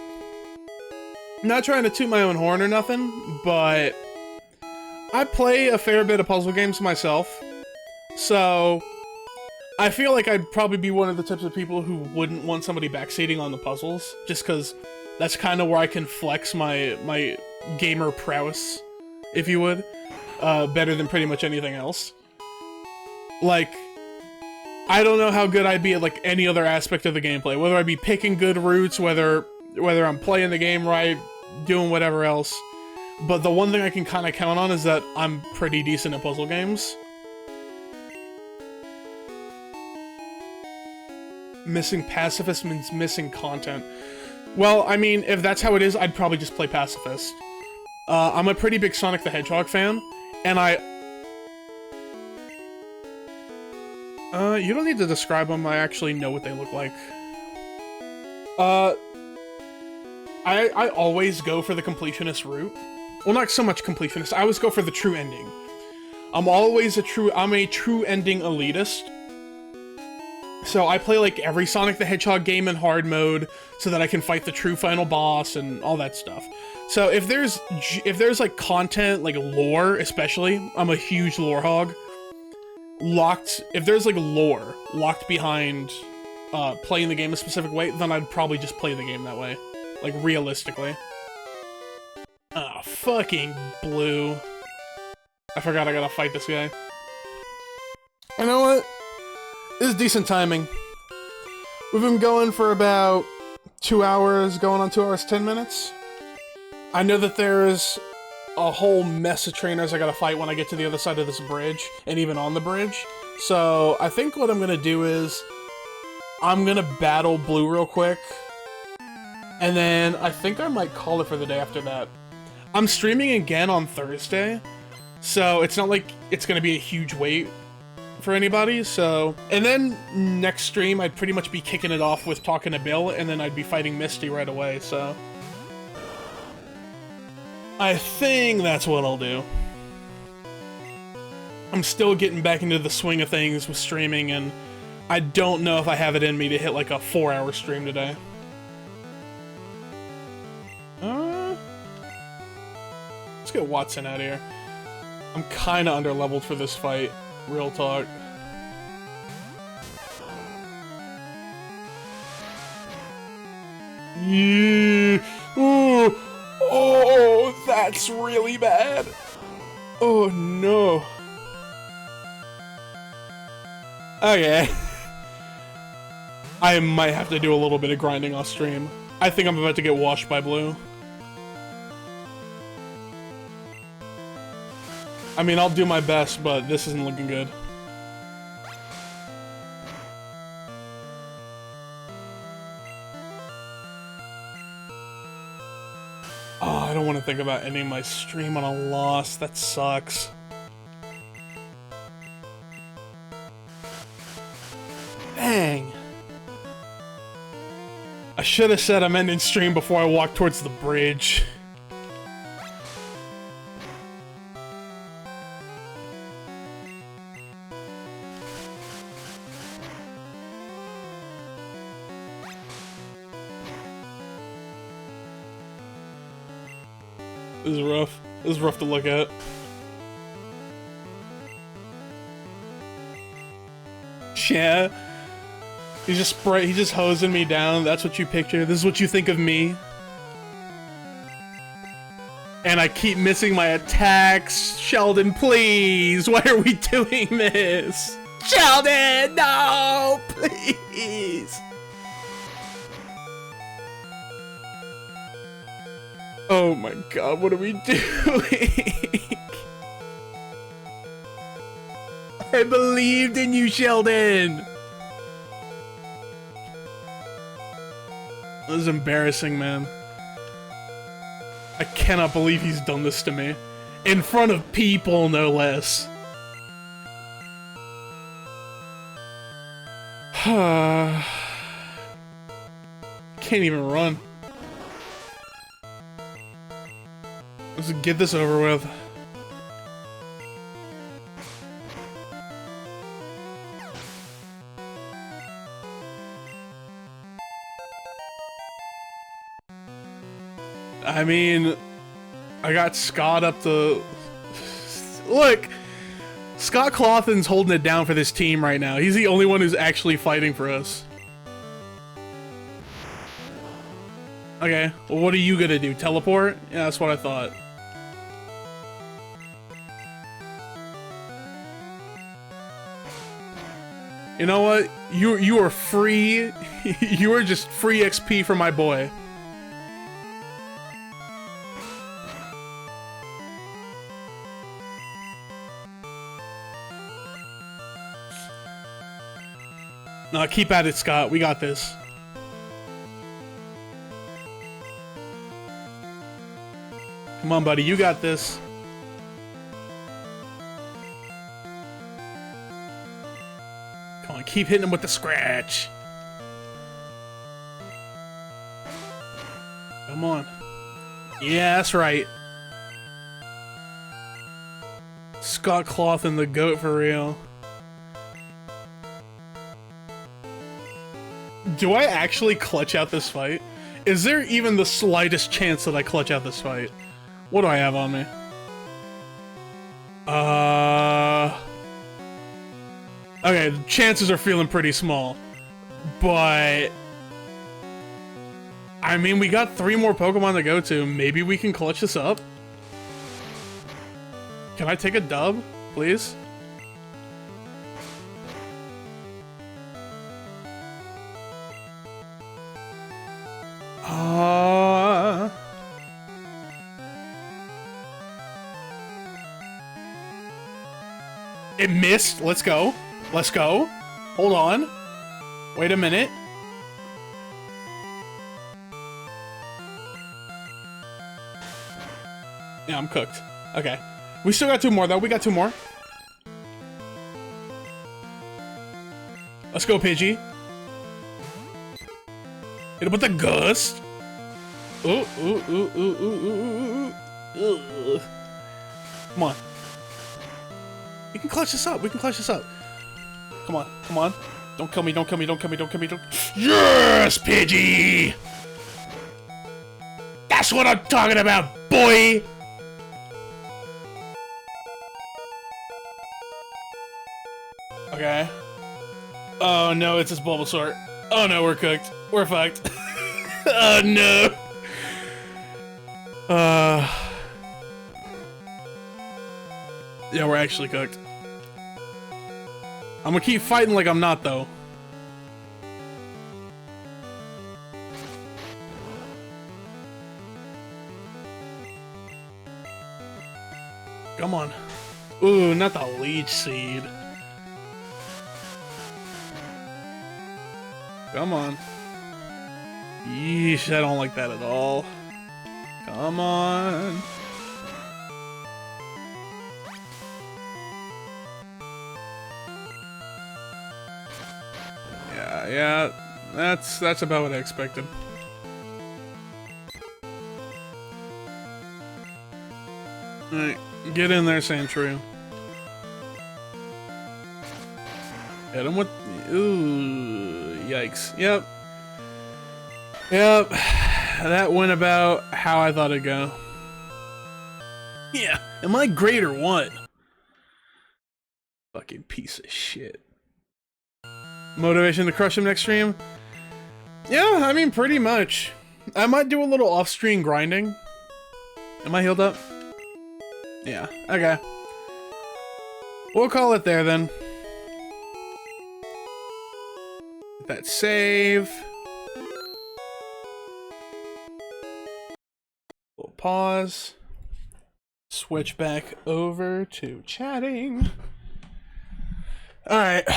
Not trying to toot my own horn or nothing, but I play a fair bit of puzzle games myself, so I feel like I'd probably be one of the types of people who wouldn't want somebody backseating on the puzzles, just because that's kind of where I can flex my gamer prowess, if you would, better than pretty much anything else. Like, I don't know how good I'd be at like any other aspect of the gameplay, whether I'd be picking good routes, whether I'm playing the game right, doing whatever else. But the one thing I can kind of count on is that I'm pretty decent at puzzle games. Missing Pacifist means missing content. Well, I mean, if that's how it is, I'd probably just play Pacifist. I'm a pretty big Sonic the Hedgehog fan, and you don't need to describe them, I actually know what they look like. I always go for the completionist route. Well, not so much completionist, I always go for the true ending. I'm a true ending elitist. So I play like every Sonic the Hedgehog game in hard mode so that I can fight the true final boss and all that stuff. So if there's like content, like lore especially, I'm a huge lore hog. If there's like lore locked behind playing the game a specific way, then I'd probably just play the game that way. Like realistically. Ah, fucking blue. I forgot I gotta fight this guy. You know what? This is decent timing. We've been going for about 2 hours, going on 2 hours, 10 minutes. I know that there's a whole mess of trainers I gotta fight when I get to the other side of this bridge, and even on the bridge. So I think what I'm gonna do is, I'm gonna battle Blue real quick, and then I think I might call it for the day after that. I'm streaming again on Thursday, so it's not like it's gonna be a huge wait for anybody, so... And then next stream, I'd pretty much be kicking it off with talking to Bill, and then I'd be fighting Misty right away, so... I think that's what I'll do. I'm still getting back into the swing of things with streaming, and I don't know if I have it in me to hit like a 4-hour stream today. Let's get Watson out of here. I'm kinda underleveled for this fight. Real talk. Yeah. Ooh. Oh, that's really bad. Oh no. Okay. I might have to do a little bit of grinding off stream. I think I'm about to get washed by Blue. I mean, I'll do my best, but this isn't looking good. Oh, I don't want to think about ending my stream on a loss. That sucks. Dang. I should have said I'm ending stream before I walk towards the bridge. This is rough. This is rough to look at. Yeah. He's just hosing me down. That's what you picture. This is what you think of me. And I keep missing my attacks. Sheldon, please. Why are we doing this? Sheldon, no, please. Oh my god, what are we doing? I believed in you, Sheldon. This is embarrassing, man. I cannot believe he's done this to me. In front of people, no less. Can't even run. Let's get this over with. I mean, I got Scott up the... Look! Scott Clawson's holding it down for this team right now. He's the only one who's actually fighting for us. Okay, well, what are you gonna do? Teleport? Yeah, that's what I thought. You know what? You are free. You are just free XP for my boy. No, keep at it, Scott. We got this. Come on, buddy. You got this. Come on, keep hitting him with the scratch. Come on. Yeah, that's right. Scott Clawson the GOAT for real. Do I actually clutch out this fight? Is there even the slightest chance that I clutch out this fight? What do I have on me? Okay, the chances are feeling pretty small. But... I mean, we got 3 more Pokemon to go to. Maybe we can clutch this up? Can I take a dub, please? It missed. Let's go. Let's go. Hold on. Wait a minute. Yeah, I'm cooked. Okay. We still got 2 more, though. We got 2 more. Let's go, Pidgey. Hit him with the gust. Ooh, ooh, ooh, ooh, ooh, ooh, ooh. Come on. We can clutch this up. We can clutch this up. Come on. Come on. Don't kill me. Don't kill me. Don't kill me. Don't kill me. Don't. Yes, Pidgey! That's what I'm talking about, boy! Okay. Oh no, it's this Bulbasaur. Oh no, we're cooked. We're fucked. Oh no. Yeah, we're actually cooked. I'm gonna keep fighting like I'm not, though. Come on. Ooh, not the Leech Seed. Come on. Yeesh, I don't like that at all. Come on. Yeah, that's about what I expected. Alright, get in there, Sandshrew. Hit him with... Ooh, yikes. Yep. Yep. That went about how I thought it'd go. Yeah, am I great or what? Fucking piece of shit. Motivation to crush him next stream? Yeah, I mean, pretty much. I might do a little off-stream grinding. Am I healed up? Yeah, okay. We'll call it there then. That save. We'll pause. Switch back over to chatting. Alright,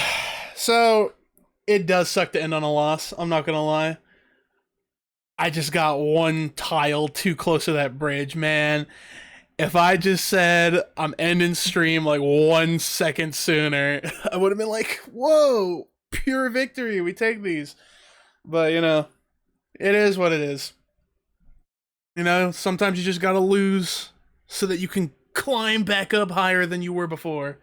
so it does suck to end on a loss, I'm not gonna lie. I just got one tile too close to that bridge, man. If I just said I'm ending stream like 1 second sooner, I would have been like, whoa, pure victory, we take these. But, you know, it is what it is. You know, sometimes you just gotta lose so that you can climb back up higher than you were before.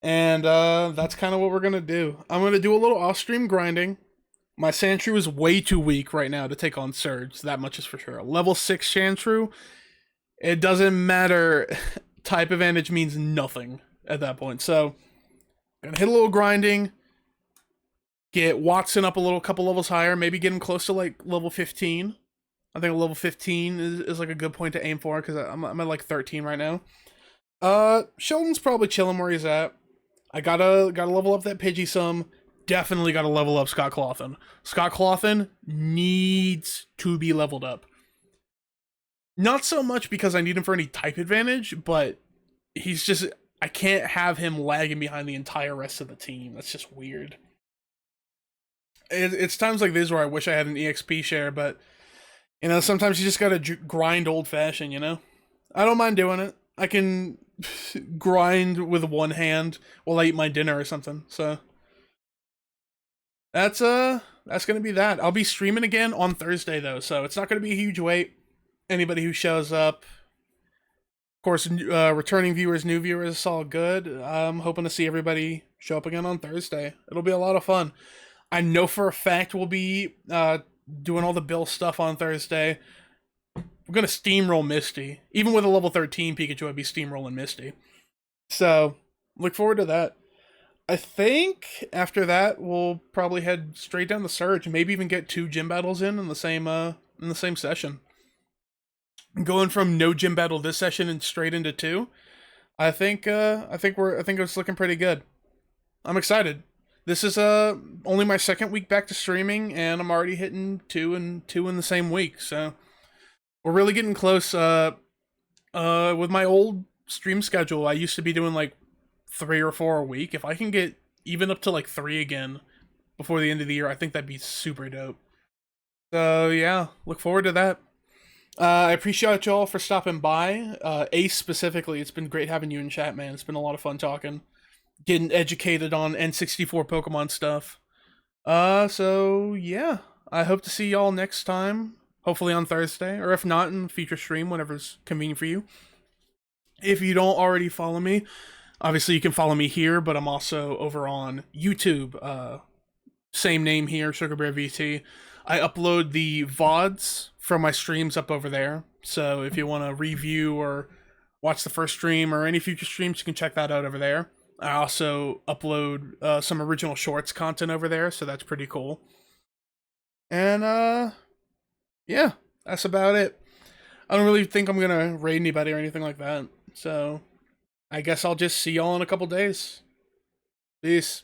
And that's kind of what we're gonna do. I'm gonna do a little off-stream grinding. My Sandshrew is way too weak right now to take on Surge, that much is for sure. Level 6 Sandshrew, it doesn't matter. Type advantage means nothing at that point. So, I'm gonna hit a little grinding, get Watson up a little, couple levels higher, maybe get him close to like level 15. I think level 15 is like a good point to aim for, because I'm at like 13 right now. Sheldon's probably chilling where he's at. I gotta level up that Pidgey some. Definitely gotta level up Scott Cawthon. Scott Cawthon needs to be leveled up. Not so much because I need him for any type advantage, but he's just... I can't have him lagging behind the entire rest of the team. That's just weird. It's times like this where I wish I had an EXP share, but... You know, sometimes you just gotta grind old-fashioned, you know? I don't mind doing it. I can grind with one hand while I eat my dinner or something, so... That's gonna be that. I'll be streaming again on Thursday, though, so it's not gonna be a huge wait. Anybody who shows up... Of course, returning viewers, new viewers, it's all good. I'm hoping to see everybody show up again on Thursday. It'll be a lot of fun. I know for a fact we'll be doing all the Bill stuff on Thursday. We're gonna steamroll Misty. Even with a level 13 Pikachu, I'd be steamrolling Misty. So, look forward to that. I think after that, we'll probably head straight down the Surge. Maybe even get 2 gym battles in the same session. Going from no gym battle this session and straight into 2, I think it's looking pretty good. I'm excited. This is only my second week back to streaming, and I'm already hitting 2 in the same week. So we're really getting close. With my old stream schedule, I used to be doing like 3 or 4 a week. If I can get even up to like 3 again before the end of the year, I think that'd be super dope. So yeah, look forward to that. I appreciate y'all for stopping by. Ace specifically, it's been great having you in chat, man. It's been a lot of fun talking, getting educated on N64 Pokemon stuff. So yeah, I hope to see y'all next time, hopefully on Thursday, or if not, in future stream, whenever's convenient for you. If you don't already follow me, obviously you can follow me here, but I'm also over on YouTube. Same name here, SugarBearVT. I upload the VODs from my streams up over there. So if you want to review or watch the first stream or any future streams, you can check that out over there. I also upload some original shorts content over there, so that's pretty cool. And yeah, that's about it. I don't really think I'm gonna raid anybody or anything like that. So I guess I'll just see y'all in a couple days. Peace.